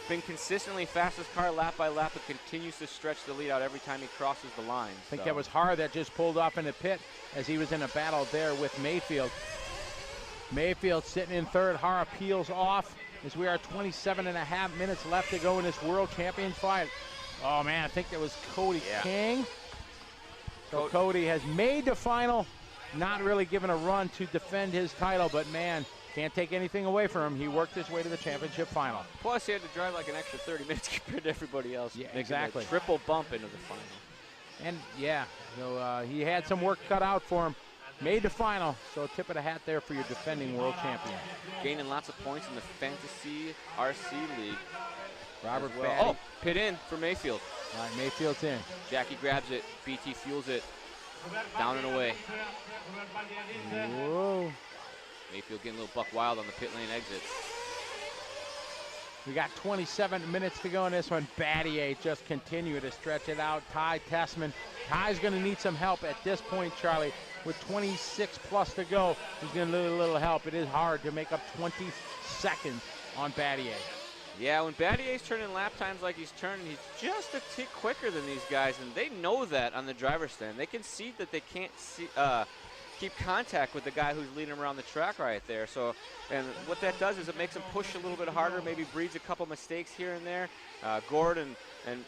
been consistently fastest car lap by lap, but continues to stretch the lead out every time he crosses the line. I think that was Hara that just pulled off in the pit as he was in a battle there with Mayfield. Mayfield sitting in third. Hara peels off as we are 27.5 minutes left to go in this World Champions fight. Oh, man, I think that was Cody King. So Cody has made the final, not really given a run to defend his title, but man, can't take anything away from him. He worked his way to the championship final. Plus, he had to drive like an extra 30 minutes compared to everybody else. Yeah, exactly. Triple bump into the final. And yeah, so he had some work cut out for him. Made the final, so tip of the hat there for your defending world champion. Gaining lots of points in the Fantasy RC League. Robert well. Batty. Oh, pit in for Mayfield. All right, Mayfield's in. Jackie grabs it. BT fuels it. Down and away. Whoa. Mayfield getting a little buck wild on the pit lane exit. We got 27 minutes to go in this one. Battier just continue to stretch it out. Ty Tessman. Ty's going to need some help at this point, Charlie. With 26 plus to go, he's going to need a little help. It is hard to make up 20 seconds on Battier. Yeah, when Battier's turning lap times like he's turning, he's just a tick quicker than these guys, and they know that on the driver's stand. They can see that they can't keep contact with the guy who's leading them around the track right there. So, and what that does is it makes them push a little bit harder, maybe breeds a couple mistakes here and there. Gord and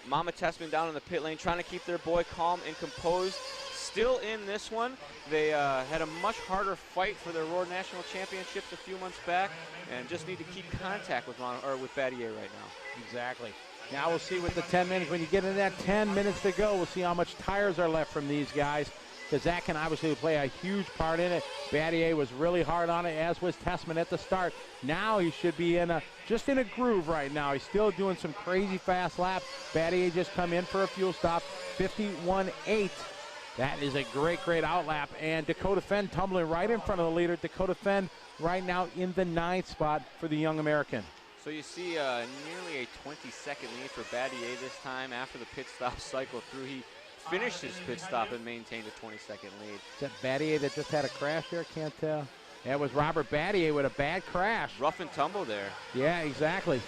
Mama Tessman down in the pit lane trying to keep their boy calm and composed. Still in this one. They had a much harder fight for their World National Championships a few months back, and just need to keep contact with Battier right now. Exactly. Now we'll see with the 10 minutes. When you get in that 10 minutes to go, we'll see how much tires are left from these guys, because that can obviously play a huge part in it. Battier was really hard on it, as was Tessman at the start. Now he should be just in a groove right now. He's still doing some crazy fast laps. Battier just come in for a fuel stop, 51.8. That is a great, great outlap. And Dakota Fenn tumbling right in front of the leader. Dakota Fenn right now in the 9th spot for the young American. So you see nearly a 20-second lead for Battier this time after the pit stop cycle through. He finished his pit stop and maintained a 20-second lead. Is that Battier that just had a crash there? Can't tell. That was Robert Battier with a bad crash. Rough and tumble there. Yeah, exactly.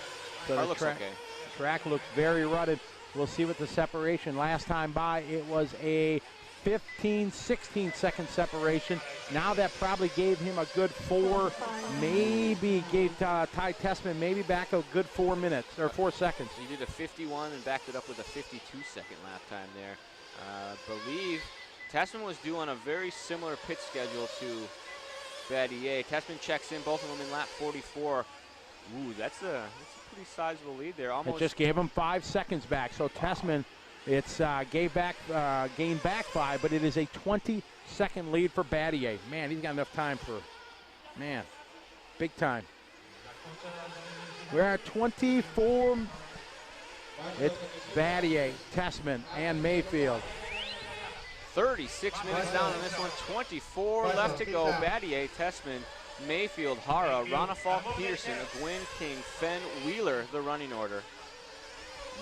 So Car looks okay. The track looks very rutted. We'll see what the separation. Last time by, it was a 15, 16-second separation. Now that probably gave him a good 4, maybe gave Ty Tessman maybe back a good 4 minutes, or 4 seconds. He did a 51 and backed it up with a 52-second lap time there. Believe Tessman was due on a very similar pit schedule to Battier. Tessman checks in, both of them in lap 44. Ooh, that's a pretty sizable lead there. Almost. It just gave him 5 seconds back. So Tessman, it's gained back 5, but it is a 20-second lead for Battier. Man, he's got enough time for, big time. We're at 24. It's Battier, Tessman, and Mayfield. 36 minutes down in this one, 24 left to go. Battier, Tessman, Mayfield, Hara, Ronafalk, Peterson, Gwynn, King, Fenn, Wheeler, the running order.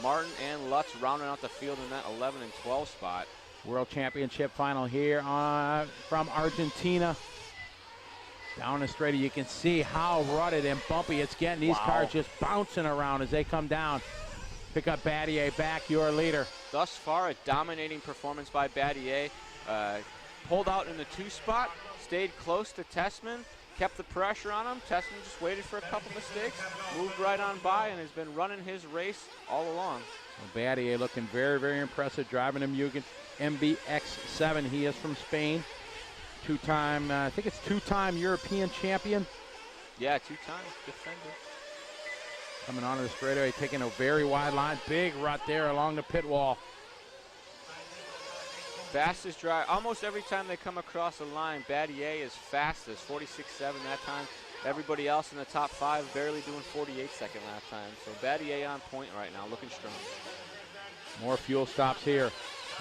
Martin and Lutz rounding out the field in that 11 and 12 spot. World Championship final here from Argentina. Down the straight, you can see how rutted and bumpy it's getting. These cars just bouncing around as they come down. Pick up Battier back, your leader. Thus far, a dominating performance by Battier. Pulled out in the 2 spot, stayed close to Tessman, kept the pressure on him. Tessman just waited for a couple mistakes, moved right on by, and has been running his race all along. Well, Battier looking very, very impressive, driving a Mugen MBX7. He is from Spain. Two-time, I think it's two-time European champion. Yeah, 2-time defender. Coming onto the straightaway, taking a very wide line. Big rut there along the pit wall. Fastest drive, almost every time they come across the line, Battier is fastest, 46.7 that time. Everybody else in the top 5 barely doing 48-second lap time. So Battier on point right now, looking strong. More fuel stops here.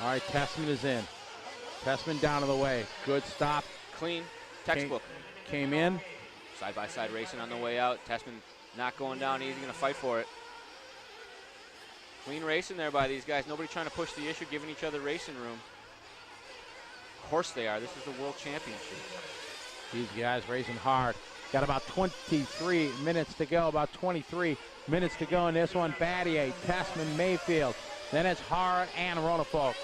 All right, Tessman is in. Tessman down to the way. Good stop. Clean, textbook. Came in. Side-by-side racing on the way out. Tessman not going down easy, gonna fight for it. Clean racing there by these guys. Nobody trying to push the issue, giving each other racing room. Of course they are. This is the World Championship. These guys racing hard. Got about 23 minutes to go, about 23 minutes to go in this one. Battier, Tessman, Mayfield. Then it's Hara and Ronafalk.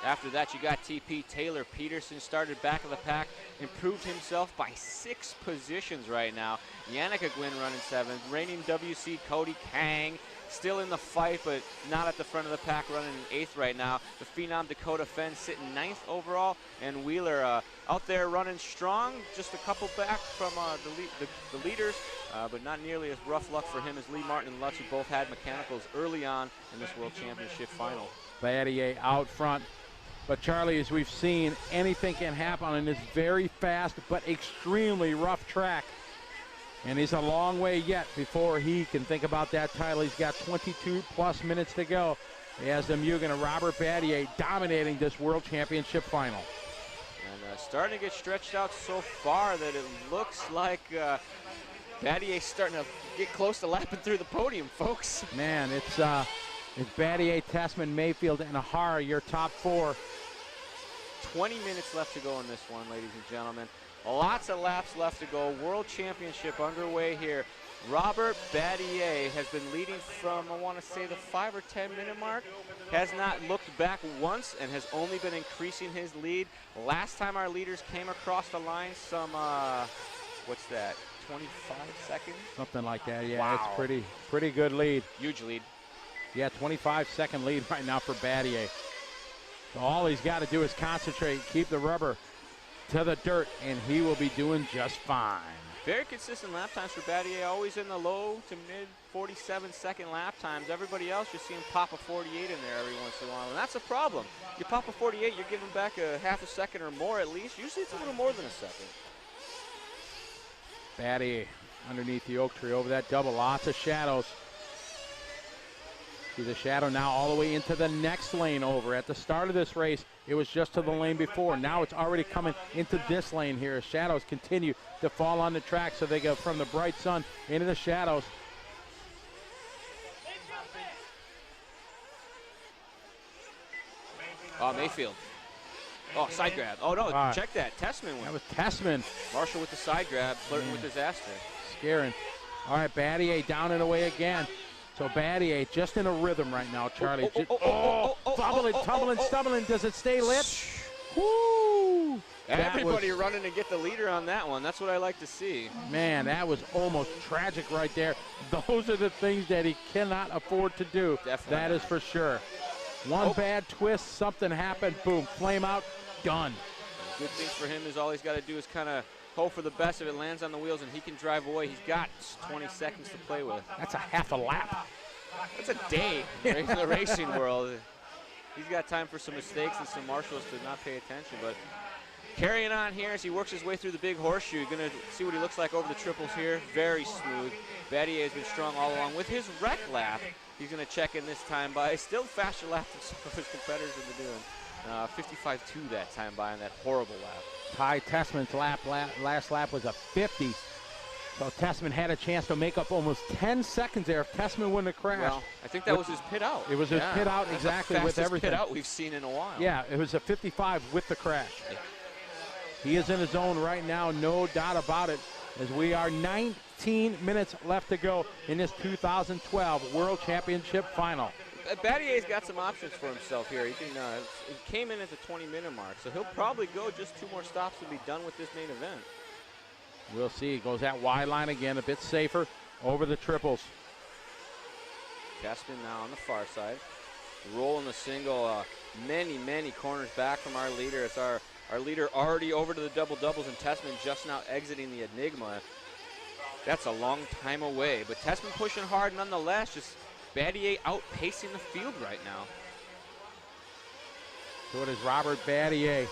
After that, you got TP. Taylor Peterson started back of the pack, improved himself by 6 positions right now. Yannicka Gwynn running 7th. Reigning WC Cody Kang still in the fight, but not at the front of the pack, running in 8th right now. The Phenom Dakota Fenn sitting 9th overall, and Wheeler out there running strong, just a couple back from the leaders, but not nearly as rough luck for him as Lee Martin and Lutz, who both had mechanicals early on in this World Championship final. Battier out front. But Charlie, as we've seen, anything can happen on this very fast but extremely rough track. And he's a long way yet before he can think about that title. He's got 22 plus minutes to go. He has the Mugen of Robert Battier dominating this World Championship final. And starting to get stretched out so far that it looks like Battier's starting to get close to lapping through the podium, folks. Man, it's Battier, Tessman, Mayfield, and Ahara, your top 4. 20 minutes left to go in this one, ladies and gentlemen. Lots of laps left to go. World Championship underway here. Robert Battier has been leading from, I want to say, the 5 or 10 minute mark. Has not looked back once and has only been increasing his lead. Last time our leaders came across the line, some, what's that, 25 seconds? Something like that, yeah. Wow. It's pretty good lead. Huge lead. Yeah, 25-second lead right now for Battier. So all he's got to do is concentrate, keep the rubber to the dirt, and he will be doing just fine. Very consistent lap times for Battier, always in the low to mid 47-second lap times. Everybody else, you're seeing pop a 48 in there every once in a while, and that's a problem. You pop a 48, you're giving back a half a second or more at least. Usually it's a little more than a second. Battier underneath the oak tree over that double, lots of shadows. See the shadow now all the way into the next lane over. At the start of this race, it was just to the lane before. Now it's already coming into this lane here. Shadows continue to fall on the track, so they go from the bright sun into the shadows. Oh, Mayfield. Oh, side grab. Oh, no, check that. Tessman went. That was Tessman. Marshall with the side grab, flirting with disaster. Scaring. All right, Battier down and away again. So Battier just in a rhythm right now, Charlie. Fumbling, tumbling, stumbling. Does it stay lit? Woo! Everybody running to get the leader on that one. That's what I like to see. Man, that was almost tragic right there. Those are the things that he cannot afford to do. Definitely. That is for sure. One bad twist, something happened, boom, flame out, done. Good thing for him is all he's got to do is kind of hope for the best if it lands on the wheels and he can drive away. He's got 20 seconds to play with. That's a half a lap. That's a day in the racing world. He's got time for some mistakes and some marshals to not pay attention, but carrying on here as he works his way through the big horseshoe. You're going to see what he looks like over the triples here. Very smooth. Battier has been strong all along. With his wreck lap, he's going to check in this time by. Still faster lap than some of his competitors have been doing. 55.2 that time by on that horrible lap. Ty Tessman's last lap was a 50. So Tessman had a chance to make up almost 10 seconds there if Tessman wouldn't have crashed. Well, I think that was his pit out. It was his pit out, exactly, with everything. Pit out we've seen in a while. Yeah, it was a 55 with the crash. Yeah. He is in his zone right now, no doubt about it, as we are 19 minutes left to go in this 2012 World Championship final. Battier's got some options for himself here. He came in at the 20-minute mark, so he'll probably go just 2 more stops to be done with this main event. We'll see. He goes that wide line again, a bit safer over the triples. Tessman now on the far side. Rolling the single, many corners back from our leader. It's our leader already over to the double-doubles, and Tessman just now exiting the Enigma. That's a long time away, but Tessman pushing hard nonetheless. Just Battier outpacing the field right now. So it is Robert Battier.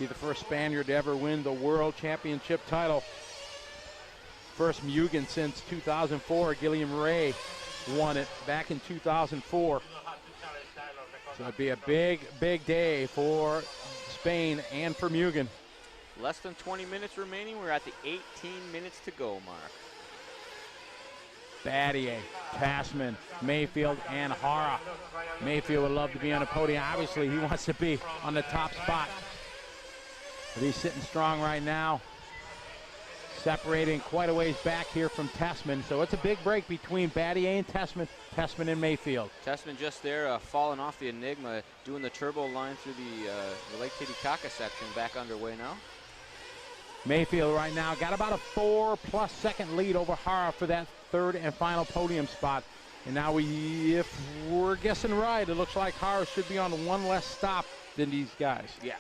Be the first Spaniard to ever win the World Championship title. First Mugen since 2004. Gilliam Ray won it back in 2004. So it'd be a big day for Spain and for Mugen. Less than 20 minutes remaining. We're at the 18 minutes to go mark. Battier, Tessman, Mayfield, and Hara. Mayfield would love to be on the podium. Obviously, he wants to be on the top spot. But he's sitting strong right now. Separating quite a ways back here from Tessman. So it's a big break between Battier and Tessman, Tessman and Mayfield. Tessman just there falling off the Enigma, doing the turbo line through the Lake Titicaca section, back underway now. Mayfield right now got about a 4+ second lead over Hara for that third and final podium spot. And now if we're guessing right, it looks like Hara should be on 1 less stop than these guys. Yeah,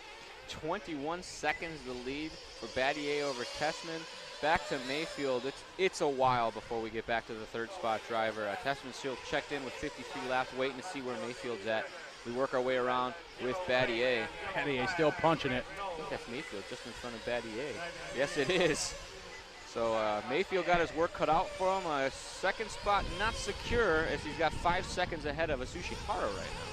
21 seconds the lead for Battier over Tessman. Back to Mayfield. It's a while before we get back to the third spot driver. Tessman's still checked in with 53 laps, waiting to see where Mayfield's at. We work our way around with Battier. Battier still punching it. I think that's Mayfield just in front of Battier. Yes, it is. So Mayfield got his work cut out for him. Second spot not secure as he's got 5 seconds ahead of Asushi Hara right now.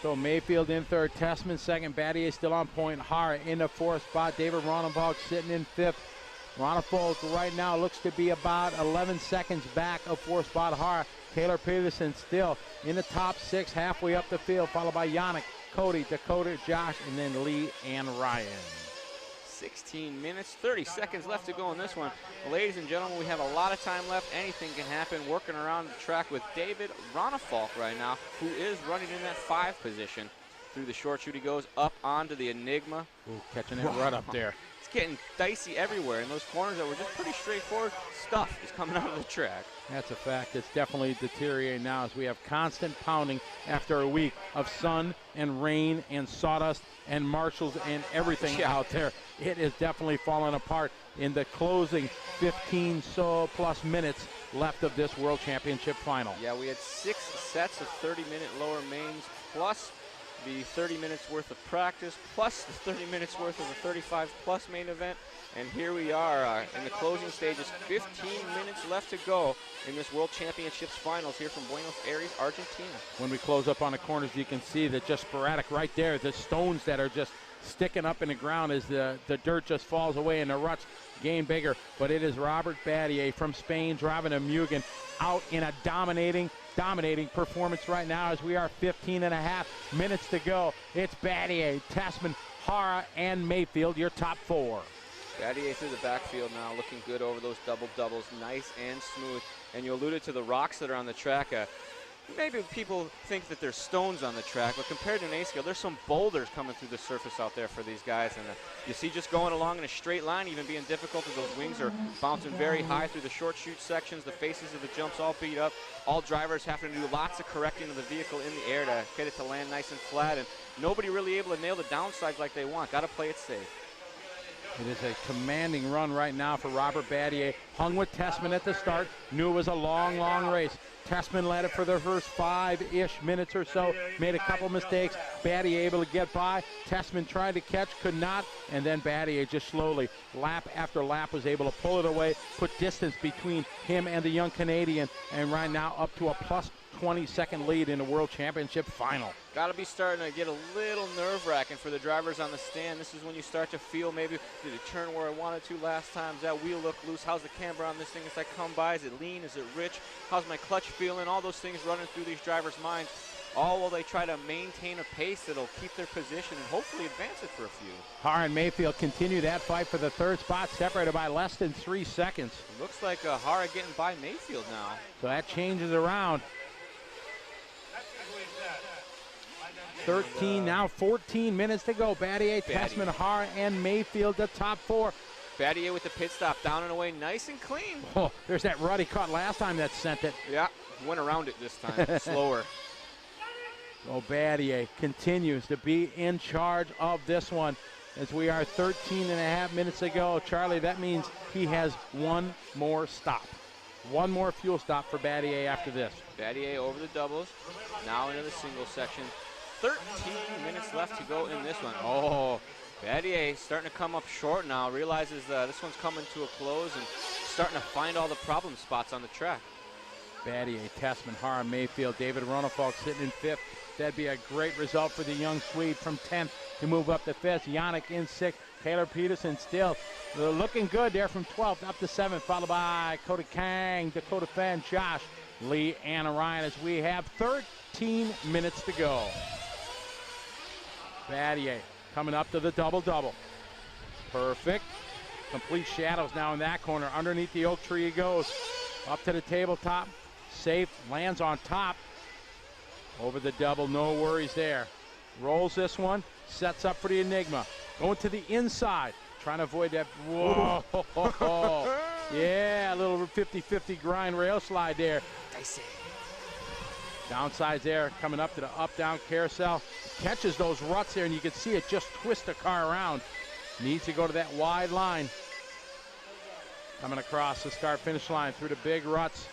So Mayfield in third, Tessman second, Battier still on point, Hara in the fourth spot, David Ronenbach sitting in fifth, Ronnefolk right now looks to be about 11 seconds back of 4-spot Hara. Taylor Peterson still in the top 6, halfway up the field, followed by Yannick, Cody, Dakota, Josh, and then Lee and Ryan. 16 minutes, 30 seconds left to go in this one. Ladies and gentlemen, we have a lot of time left. Anything can happen. Working around the track with David Ronnefolk right now, who is running in that 5 position. Through the short chute he goes, up onto the Enigma. Ooh, catching it right up there. It's getting dicey everywhere, and those corners that were just pretty straightforward stuff is coming out of the track. That's a fact. It's definitely deteriorating now as we have constant pounding after a week of sun and rain and sawdust and marshals and everything out there. It is definitely falling apart in the closing 15 so plus minutes left of this World Championship final. Yeah, we had 6 sets of 30-minute lower mains, plus the 30 minutes worth of practice, plus the 30 minutes worth of the 35 plus main event. And here we are in the closing stages. 15 minutes left to go in this World Championships finals here from Buenos Aires, Argentina. When we close up on the corners, you can see that just sporadic right there, the stones that are just sticking up in the ground as the dirt just falls away and the ruts gain bigger. But it is Robert Battier from Spain driving a Mugen out in a dominating performance right now as we are 15 and a half minutes to go. It's Battier, Tessman, Hara, and Mayfield, your top 4. Battier through the backfield now, looking good over those double-doubles, nice and smooth. And you alluded to the rocks that are on the track. Maybe people think that there's stones on the track, but compared to an A-scale, there's some boulders coming through the surface out there for these guys. And you see just going along in a straight line even being difficult as those wings are bouncing very high through the short chute sections. The faces of the jumps all beat up. All drivers having to do lots of correcting of the vehicle in the air to get it to land nice and flat. And nobody really able to nail the downsides like they want. Got to play it safe. It is a commanding run right now for Robert Battier. Hung with Tessman at the start. Knew it was a long, long race. Tessman led it for the first 5-ish minutes or so. Made a couple mistakes. Battier able to get by. Tessman tried to catch, could not. And then Battier just slowly, lap after lap, was able to pull it away, put distance between him and the young Canadian. And right now up to a plus 20-second lead in the World Championship final. Got to be starting to get a little nerve-wracking for the drivers on the stand. This is when you start to feel maybe, did it turn where I wanted to last time? Does that wheel look loose? How's the camber on this thing as I come by? Is it lean? Is it rich? How's my clutch feeling? All those things running through these drivers' minds. All while they try to maintain a pace that'll keep their position and hopefully advance it for a few. Hara and Mayfield continue that fight for the 3rd spot, separated by less than 3 seconds. Looks like Hara getting by Mayfield now. So that changes around. 13, now 14 minutes to go. Battier, Tessman, Hara, and Mayfield, the top 4. Battier with the pit stop, down and away, nice and clean. Oh, there's that rut he caught last time that sent it. Yeah, went around it this time, slower. So Battier continues to be in charge of this one as we are 13 and a half minutes to go. Charlie, that means he has one more stop. One more fuel stop for Battier after this. Battier over the doubles, now into the single section. 13 minutes left to go in this one. Oh, Battier starting to come up short now. Realizes this one's coming to a close and starting to find all the problem spots on the track. Battier, Tessman, Hara, Mayfield, David Ronnefolk sitting in 5th. That'd be a great result for the young Swede from 10th to move up to 5th. Yannick in 6th. Taylor Peterson still looking good there from 12th up to 7th, followed by Cody Kang, Dakota Fan, Josh, Lee, and Ryan as we have 13 minutes to go. Battier coming up to the double-double. Perfect. Complete shadows now in that corner. Underneath the oak tree he goes. Up to the tabletop. Safe. Lands on top. Over the double. No worries there. Rolls this one. Sets up for the Enigma. Going to the inside. Trying to avoid that. Whoa. Yeah, a little 50-50 grind rail slide there. Dicey. Downsides there, coming up to the up-down carousel. Catches those ruts there, and you can see it just twist the car around. Needs to go to that wide line. Coming across the start-finish line through the big ruts.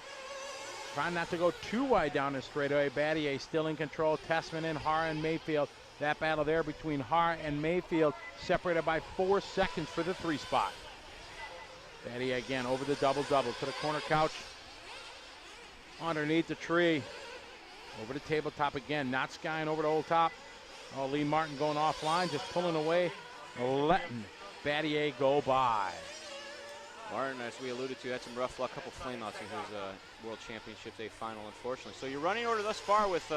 Trying not to go too wide down the straightaway. Battier still in control. Tessman and Hara and Mayfield. That battle there between Hara and Mayfield separated by 4 seconds for the 3 spot. Battier again over the double-double to the corner couch. Underneath the tree. Over the tabletop again, not skying over the old top. Oh, Lee Martin going offline, just pulling away, letting Battier go by. Martin, as we alluded to, had some rough luck, couple flameouts in his World Championships A final, unfortunately. So your running order thus far with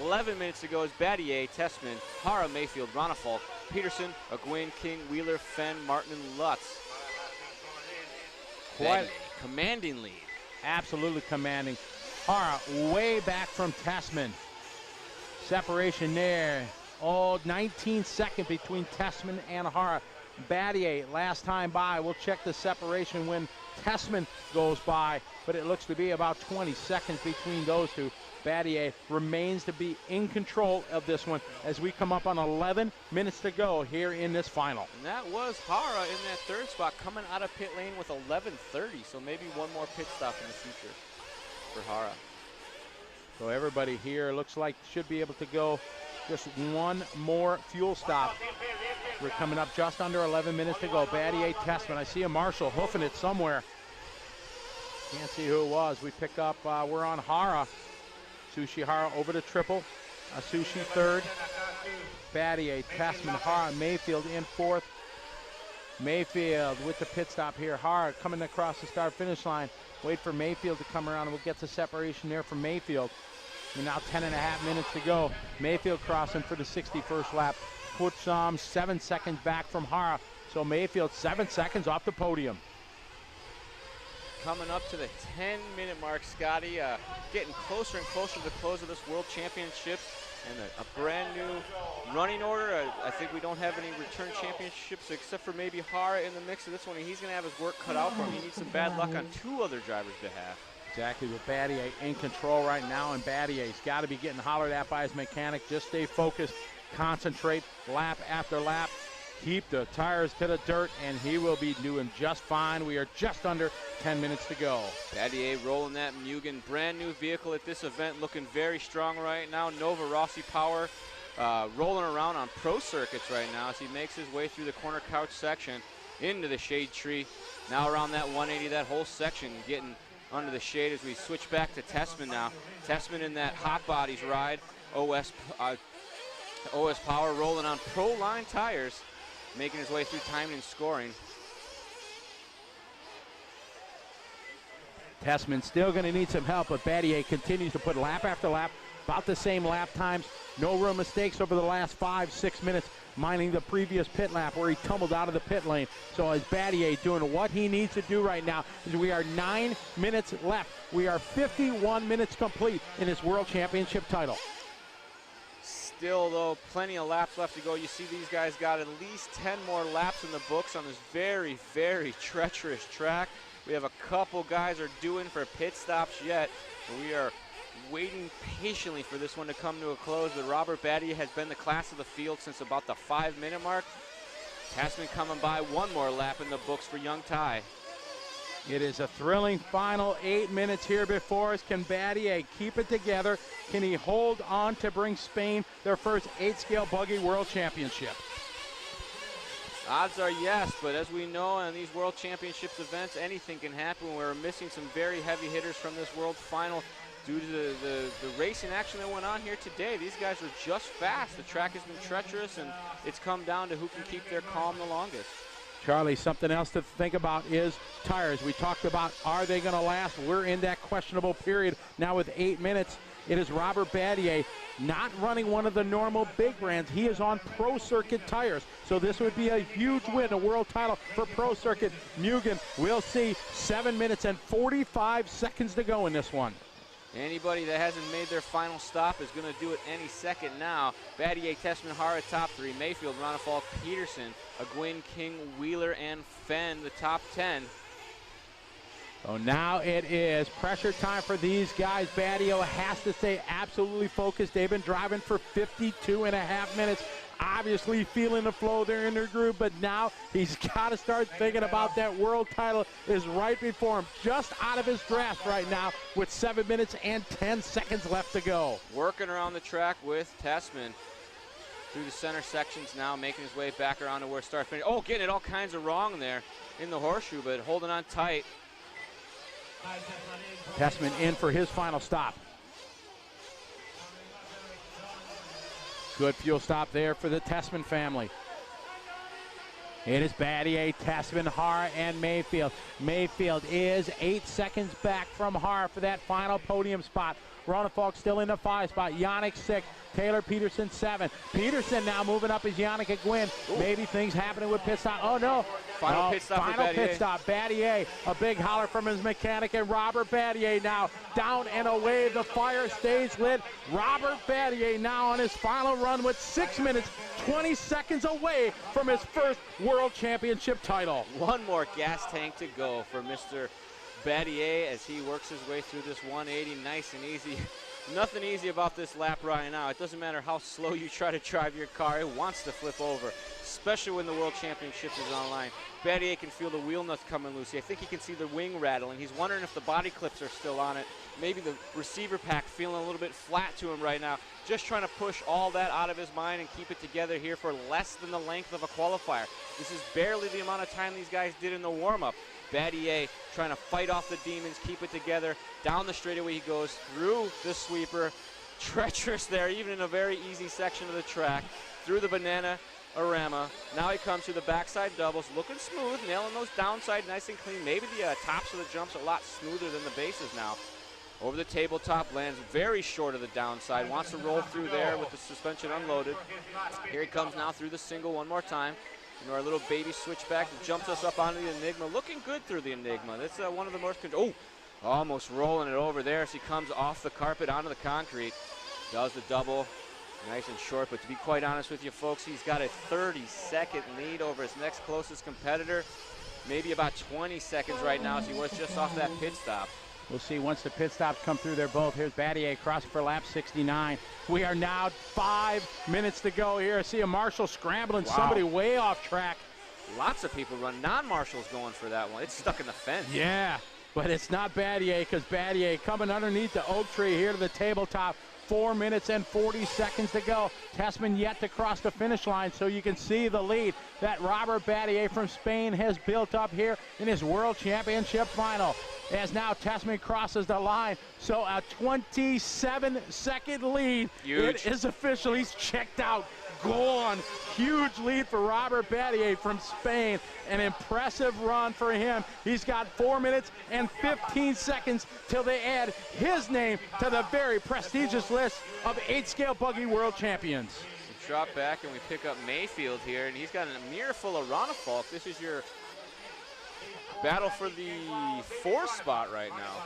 11 minutes to go is Battier, Tessman, Hara, Mayfield, Ronafalk, Peterson, Aguin, King, Wheeler, Fenn, Martin, and Lutz. Quite a commanding lead. Absolutely commanding. Hara way back from Tessman. Separation there. Oh, 19 seconds between Tessman and Hara. Battier, last time by, we'll check the separation when Tessman goes by, but it looks to be about 20 seconds between those two. Battier remains to be in control of this one as we come up on 11 minutes to go here in this final. And that was Hara in that third spot, coming out of pit lane with 11:30, so maybe one more pit stop in the future for Hara. So everybody here looks like should be able to go just one more fuel stop. We're coming up just under 11 minutes to go. Battier, Tessman. I see a Marshall hoofing it somewhere. Can't see who it was. We pick up, we're on Hara. Sushi Hara over to triple. Sushi third. Battier, Tessman, Hara, Mayfield in fourth. Mayfield with the pit stop here. Hara coming across the start-finish line. Wait for Mayfield to come around and we'll get the separation there from Mayfield. We're now 10.5 minutes to go. Mayfield crossing for the 61st lap. Puts 7 seconds back from Hara. So Mayfield 7 seconds off the podium. Coming up to the 10-minute mark, Scotty, getting closer and closer to the close of this World Championship, and a brand new running order. I think we don't have any return championships except for maybe Hara in the mix of this one. He's going to have his work cut out for him. He needs some bad luck on two other drivers' behalf. Exactly, with Battier in control right now, and Battier's got to be getting hollered at by his mechanic. Just stay focused, concentrate, lap after lap. Keep the tires to the dirt, and he will be doing just fine. We are just under 10 minutes to go. Battier rolling that Mugen, brand new vehicle at this event, looking very strong right now. Nova Rossi Power rolling around on pro circuits right now as he makes his way through the corner couch section into the shade tree. Now around that 180, that whole section getting under the shade as we switch back to Tessman now. Tessman in that hot bodies ride. OS Power rolling on pro line tires, making his way through timing and scoring. Tessman still going to need some help, but Battier continues to put lap after lap, about the same lap times. No real mistakes over the last 5-6 minutes, mining the previous pit lap where he tumbled out of the pit lane. So as Battier doing what he needs to do right now, as we are 9 minutes left. We are 51 minutes complete in his World Championship title. Still, though, plenty of laps left to go. You see these guys got at least 10 more laps in the books on this very, very treacherous track. We have a couple guys are due in for pit stops yet, and we are waiting patiently for this one to come to a close. But Robert Battier has been the class of the field since about the 5-minute mark. Tessman coming by, one more lap in the books for young Ty. It is a thrilling final 8 minutes here before us. Can Battier keep it together? Can he hold on to bring Spain their first 8-scale buggy world championship? Odds are yes, but as we know in these World Championships events, anything can happen. We're missing some very heavy hitters from this world final due to the racing action that went on here today. These guys were just fast. The track has been treacherous, and it's come down to who can keep their calm the longest. Charlie, something else to think about is tires. We talked about, are they going to last? We're in that questionable period now with 8 minutes. It is Robert Battier not running one of the normal big brands. He is on Pro Circuit tires. So this would be a huge win, a world title for Pro Circuit. Mugen, we'll see 7 minutes and 45 seconds to go in this one. Anybody that hasn't made their final stop is going to do it any second now. Battier, Tessman, Hara, top 3. Mayfield, Ronafalk, Peterson, Aguin, King, Wheeler, and Fenn, the top 10. So now it is pressure time for these guys. Battier has to stay absolutely focused. They've been driving for 52.5 minutes. Obviously feeling the flow there in their groove, but now he's got to start thinking about that world title is right before him, just out of his grasp right now with 7 minutes and 10 seconds left to go. Working around the track with Tessman through the center sections now, making his way back around to where start finish. Oh, getting it all kinds of wrong there in the horseshoe, but holding on tight. Tessman in for his final stop. Good fuel stop there for the Tessman family. It is Battier, Tessman, Hara, and Mayfield. Mayfield is 8 seconds back from Hara for that final podium spot. Ronefalk still in the 5 spot. Yannick 6. Taylor Peterson 7. Peterson now moving up as Yannick Gwynn. Maybe things happening with pit stop. Oh no. Final pit stop. Final pit stop. Battier, a big holler from his mechanic, and Robert Battier now down and away. The fire stays lit. Robert Battier now on his final run with 6 minutes, 20 seconds away from his first World Championship title. One more gas tank to go for Mr. Battier as he works his way through this 180 nice and easy. Nothing easy about this lap right now. It doesn't matter how slow you try to drive your car, it wants to flip over, especially when the World Championship is online. Battier can feel the wheel nuts coming loose. I think he can see the wing rattling. He's wondering if the body clips are still on it. Maybe the receiver pack feeling a little bit flat to him right now. Just trying to push all that out of his mind and keep it together here for less than the length of a qualifier. This is barely the amount of time these guys did in the warm-up. Battier trying to fight off the demons, keep it together. Down the straightaway he goes, through the sweeper. Treacherous there, even in a very easy section of the track. Through the banana arama. Now he comes to the backside doubles, looking smooth, nailing those downside nice and clean. Maybe the tops of the jumps a lot smoother than the bases now. Over the tabletop, lands very short of the downside. Wants to roll through there with the suspension unloaded. Here he comes now through the single one more time. Our little baby switchback that jumps us up onto the Enigma. Looking good through the Enigma. That's one of the most, almost rolling it over there as he comes off the carpet onto the concrete. Does the double, nice and short, but to be quite honest with you folks, he's got a 30-second lead over his next closest competitor. Maybe about 20 seconds right now as he was just off that pit stop. We'll see once the pit stops come through. They're both. Here's Battier crossing for lap 69. We are now 5 minutes to go here. See a Marshall scrambling, somebody way off track. Lots of people run. Non-Marshall's going for that one. It's stuck in the fence. Yeah, but it's not Battier because Battier coming underneath the oak tree here to the tabletop. 4 minutes and 40 seconds to go. Tessman yet to cross the finish line, so you can see the lead that Robert Battier from Spain has built up here in his World Championship final. As now Tessman crosses the line, so a 27-second lead. Huge. It is official. He's checked out. Gone. Huge lead for Robert Battier from Spain. An impressive run for him. He's got 4 minutes and 15 seconds till they add his name to the very prestigious list of 8-scale buggy world champions. We drop back and we pick up Mayfield here, and he's got a mirror full of Ronefalk. This is your battle for the 4th spot right now.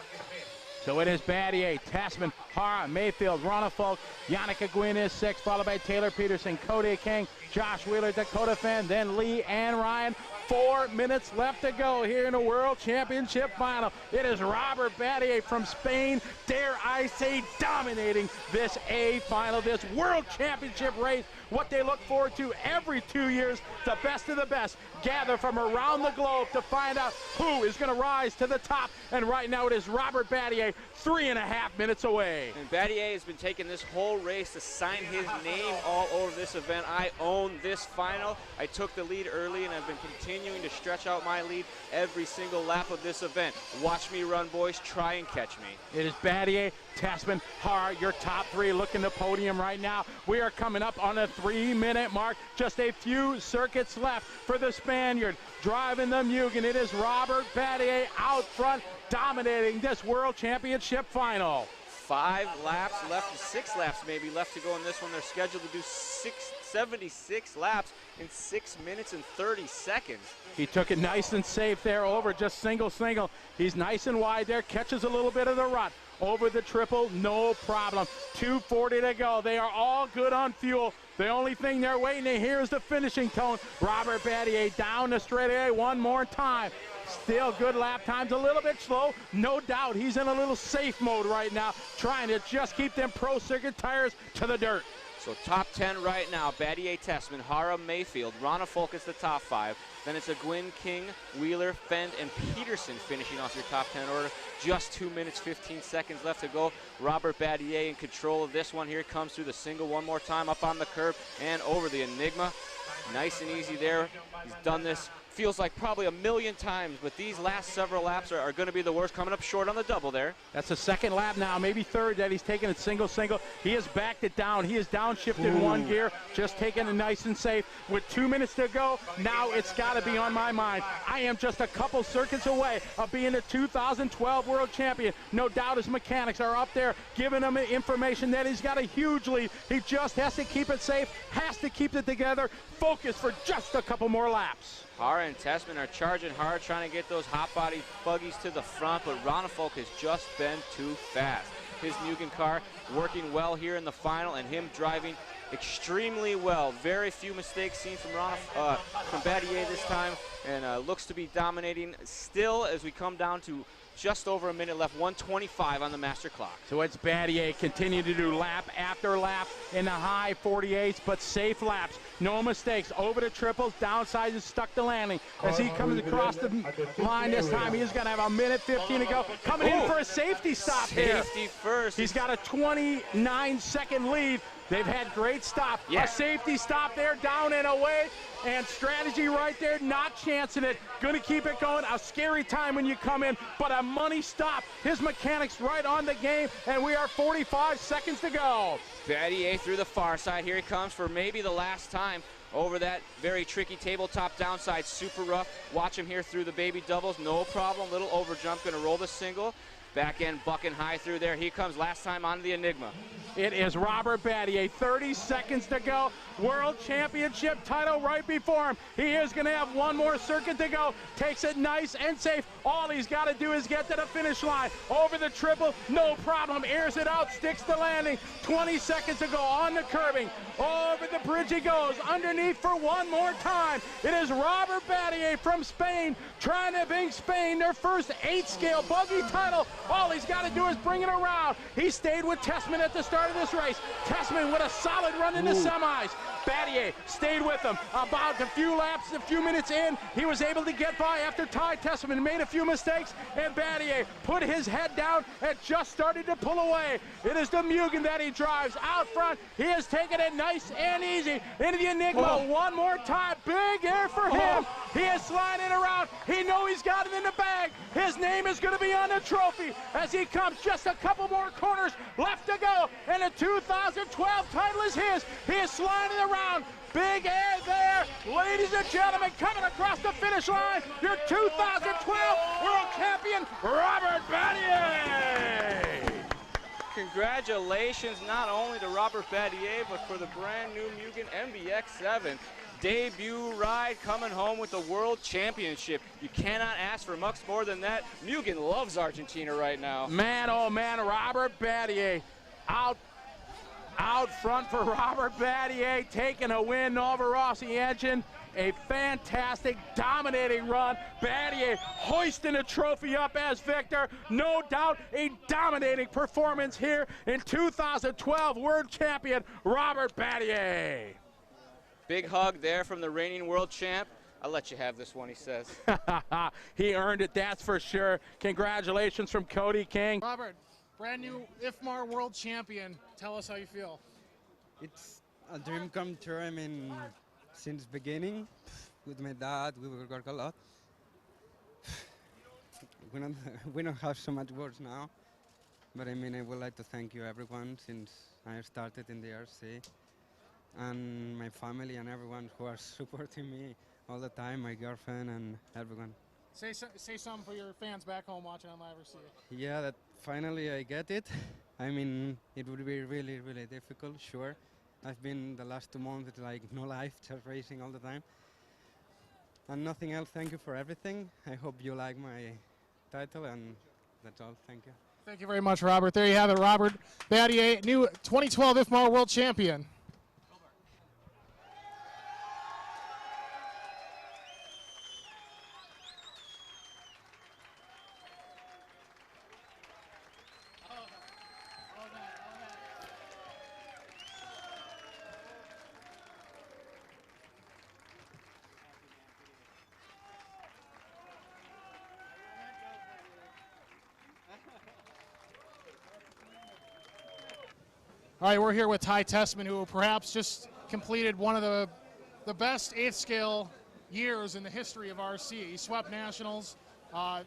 So it is Battier, Tessman, Hara, Mayfield, Ronefalk, Yannick Gwynn is 6, followed by Taylor Peterson, Cody King, Josh Wheeler, Dakota Fenn, then Lee and Ryan. 4 minutes left to go here in the World Championship final. It is Robert Battier from Spain, dare I say, dominating this A final, this World Championship race. What they look forward to every 2 years, the best of the best gather from around the globe to find out who is going to rise to the top. And right now it is Robert Battier, 3.5 minutes away. And Battier has been taking this whole race to sign his name all over this event. I own this final. I took the lead early and I've been continuing to stretch out my lead every single lap of this event. Watch me run, boys. Try and catch me. It is Battier, Tessman, Hara, your top 3 looking the podium right now. We are coming up on a 3-minute mark. Just a few circuits left for the Spaniard. Driving the Mugen, it is Robert Battier out front, dominating this World Championship final. 5 laps left, 6 laps maybe left to go in this one. They're scheduled to do 76 laps in 6 minutes and 30 seconds. He took it nice and safe there over just single. He's nice and wide there, catches a little bit of the rut. Over the triple, no problem. 2:40 to go. They are all good on fuel. The only thing they're waiting to hear is the finishing tone. Robert Battier down the straightaway one more time. Still good lap times, a little bit slow. No doubt he's in a little safe mode right now, trying to just keep them Pro Circuit tires to the dirt. So top 10 right now, Battier, Tessman, Hara, Mayfield, Ronefalk is the top 5. Then it's a Gwynn, King, Wheeler, Fenn, and Peterson finishing off your top 10 order. Just 2 minutes, 15 seconds left to go. Robert Battier in control of this one. Here comes through the single one more time, up on the curb and over the Enigma. Nice and easy there. He's done this, feels like probably a million times, but these last several laps are going to be the worst, coming up short on the double there. That's the second lap now, maybe third, that he's taking it single. He has backed it down. He has downshifted one gear, just taking it nice and safe. With 2 minutes to go, now it's got to be on my mind. I am just a couple circuits away of being the 2012 World Champion. No doubt his mechanics are up there giving him information that he's got a huge lead. He just has to keep it safe, has to keep it together, focus for just a couple more laps. Hara and Tessman are charging hard, trying to get those hot body buggies to the front, but Ronnefolk has just been too fast. His Mugen car working well here in the final, and him driving extremely well. Very few mistakes seen from Battier this time, and looks to be dominating still as we come down to just over a minute left, 1:25 on the master clock. So it's Battier continuing to do lap after lap in the high 48s, but safe laps. No mistakes. Over the triples, downside and stuck the landing. As he comes across the line this time, he's going to have a minute 15 to go. Coming in for a safety stop here. Safety first. He's got a 29-second lead. They've had great stop. Yeah. A safety stop there, down and away. And strategy right there, not chancing it. Going to keep it going. A scary time when you come in, but a money stop. His mechanics right on the game, and we are 45 seconds to go. Battier through the far side. Here he comes for maybe the last time over that very tricky tabletop downside. Super rough. Watch him here through the baby doubles. No problem. Little over jump. Going to roll the single. Back end bucking high through there. He comes last time on the Enigma. It is Robert Battier, 30 seconds to go. World Championship title right before him. He is going to have one more circuit to go. Takes it nice and safe. All he's got to do is get to the finish line. Over the triple, no problem. Airs it out, sticks the landing. 20 seconds to go on the curbing. Over the bridge he goes. Underneath for one more time. It is Robert Battier from Spain, trying to bring Spain their first 8-scale buggy title. All he's got to do is bring it around. He stayed with Tessman at the start of this race. Tessman with a solid run in the semis. Battier stayed with him. About a few laps, a few minutes in, he was able to get by after Ty Tessman made a few mistakes, and Battier put his head down and just started to pull away. It is the Mugen that he drives out front. He has taken it nice and easy into the Enigma one more time. Big air for him. He is sliding around. He knows he's got it in the bag. His name is going to be on the trophy as he comes. Just a couple more corners left to go, and the 2012 title is his. He is sliding around. Big air there. Ladies and gentlemen, coming across the finish line, your 2012 World Champion, Robert Battier. Congratulations not only to Robert Battier, but for the brand new Mugen MBX7. Debut ride coming home with the World Championship. You cannot ask for much more than that. Mugen loves Argentina right now. Man, oh man, Robert Battier out front for Robert Battier, taking a win over Rossi engine. A fantastic, dominating run. Battier hoisting a trophy up as victor. No doubt a dominating performance here in 2012 World Champion Robert Battier. Big hug there from the reigning world champ. I'll let you have this one, he says. He earned it, that's for sure. Congratulations from Cody King. Robert, brand new IFMAR World Champion. Tell us how you feel. It's a dream come true. I mean, since beginning, with my dad, we work a lot. We don't have so much words now, but I mean, I would like to thank you everyone since I started in the RC, and my family and everyone who are supporting me all the time, my girlfriend and everyone. Say something for your fans back home watching on Live RC. Yeah, that finally I get it. I mean, it would be really, really difficult, sure. I've been the last 2 months like no life, just racing all the time. And nothing else, thank you for everything. I hope you like my title, and that's all, thank you. Thank you very much, Robert. There you have it, Robert Battier, new 2012 IFMAR World Champion. All right, we're here with Ty Tessman, who perhaps just completed one of the the best 8th scale years in the history of RC. He swept nationals.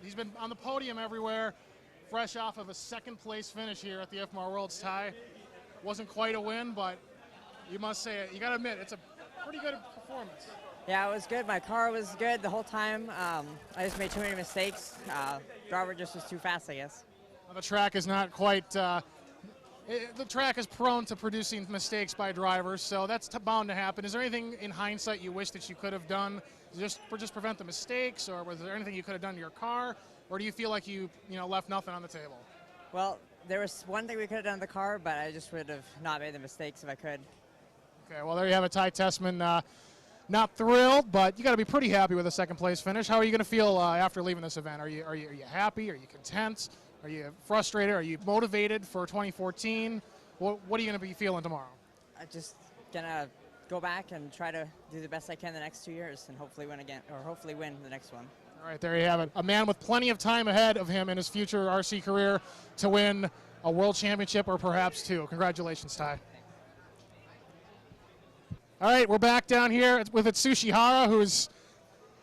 He's been on the podium everywhere, fresh off of a 2nd place finish here at the IFMAR Worlds tie. Wasn't quite a win, but you must say it. You got to admit, it's a pretty good performance. Yeah, it was good. My car was good the whole time. I just made too many mistakes. Driver just was too fast, I guess. Well, the track is not quite. The track is prone to producing mistakes by drivers, so that's bound to happen. Is there anything in hindsight you wish that you could have done just prevent the mistakes, or was there anything you could have done to your car, or do you feel like you left nothing on the table? Well, there was one thing we could have done to the car, but I just would have not made the mistakes if I could. Okay, well, there you have it, Ty Tessman. Not thrilled, but you got to be pretty happy with a 2nd place finish. How are you going to feel after leaving this event? Are you happy? Are you content? Are you frustrated? Are you motivated for 2014? What are you going to be feeling tomorrow? I'm just gonna go back and try to do the best I can the next 2 years, and hopefully win again, or hopefully win the next one. All right, there you have it. A man with plenty of time ahead of him in his future RC career to win a world championship or perhaps 2. Congratulations, Ty. All right, we're back down here with Atsushi Hara, who's,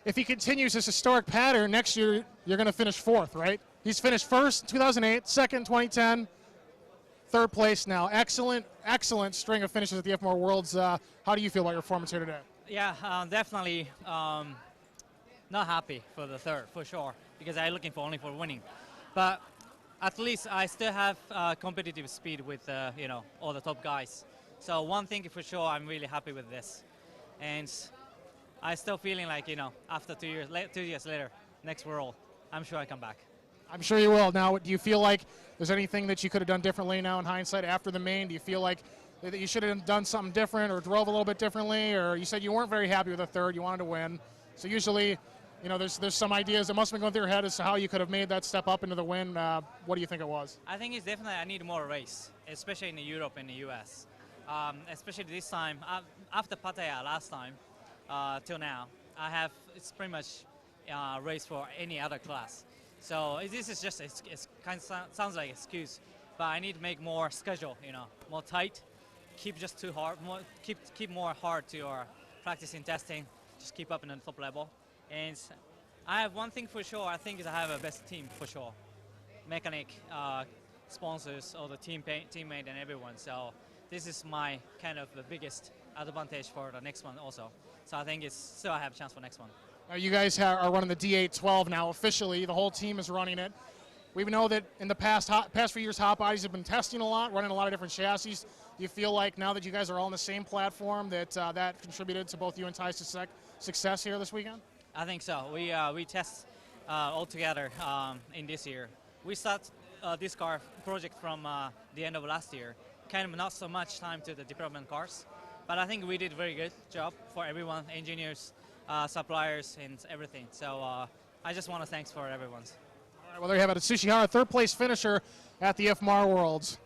if he continues his historic pattern, next year you're going to finish 4th, right? He's finished 1st in 2008, 2nd in 2010, 3rd place now. Excellent string of finishes at the IFMAR Worlds. How do you feel about your performance here today? Yeah, definitely not happy for the 3rd, for sure, because I'm looking only for winning. But at least I still have competitive speed with all the top guys. So one thing for sure, I'm really happy with this, and I still feeling like after 2 years later, next World, I'm sure I come back. I'm sure you will. Now, do you feel like there's anything that you could have done differently now in hindsight after the main? Do you feel like that you should have done something different or drove a little bit differently? Or you said you weren't very happy with the 3rd, you wanted to win. So usually, there's some ideas that must have been going through your head as to how you could have made that step up into the win. What do you think it was? I think it's definitely I need more race, especially in Europe and the US. Especially this time, after Pattaya last time till now, it's pretty much race for any other class. So this is just, it's kind of sounds like an excuse, but I need to make more schedule, more tight, keep just too hard, keep more hard to your practicing, testing, just keep up in the top level. And I have one thing for sure, I think is I have a best team for sure. Mechanic, sponsors, all the teammate and everyone. So this is my kind of the biggest advantage for the next one also. So I think it's still I have a chance for next one. Now you guys are running the D812 now officially. The whole team is running it. We know that in the past few years, Hot Bodies have been testing a lot, running a lot of different chassis. Do you feel like now that you guys are all on the same platform that that contributed to both you and Ty's success here this weekend? I think so. We test all together in this year. We start this car project from the end of last year. Kind of not so much time to the development cars, but I think we did a very good job for everyone, engineers, suppliers, and everything. So I just want to thanks for everyone's. All right, well, there you have it. Atsushi Hara, 3rd place finisher at the IFMAR Worlds.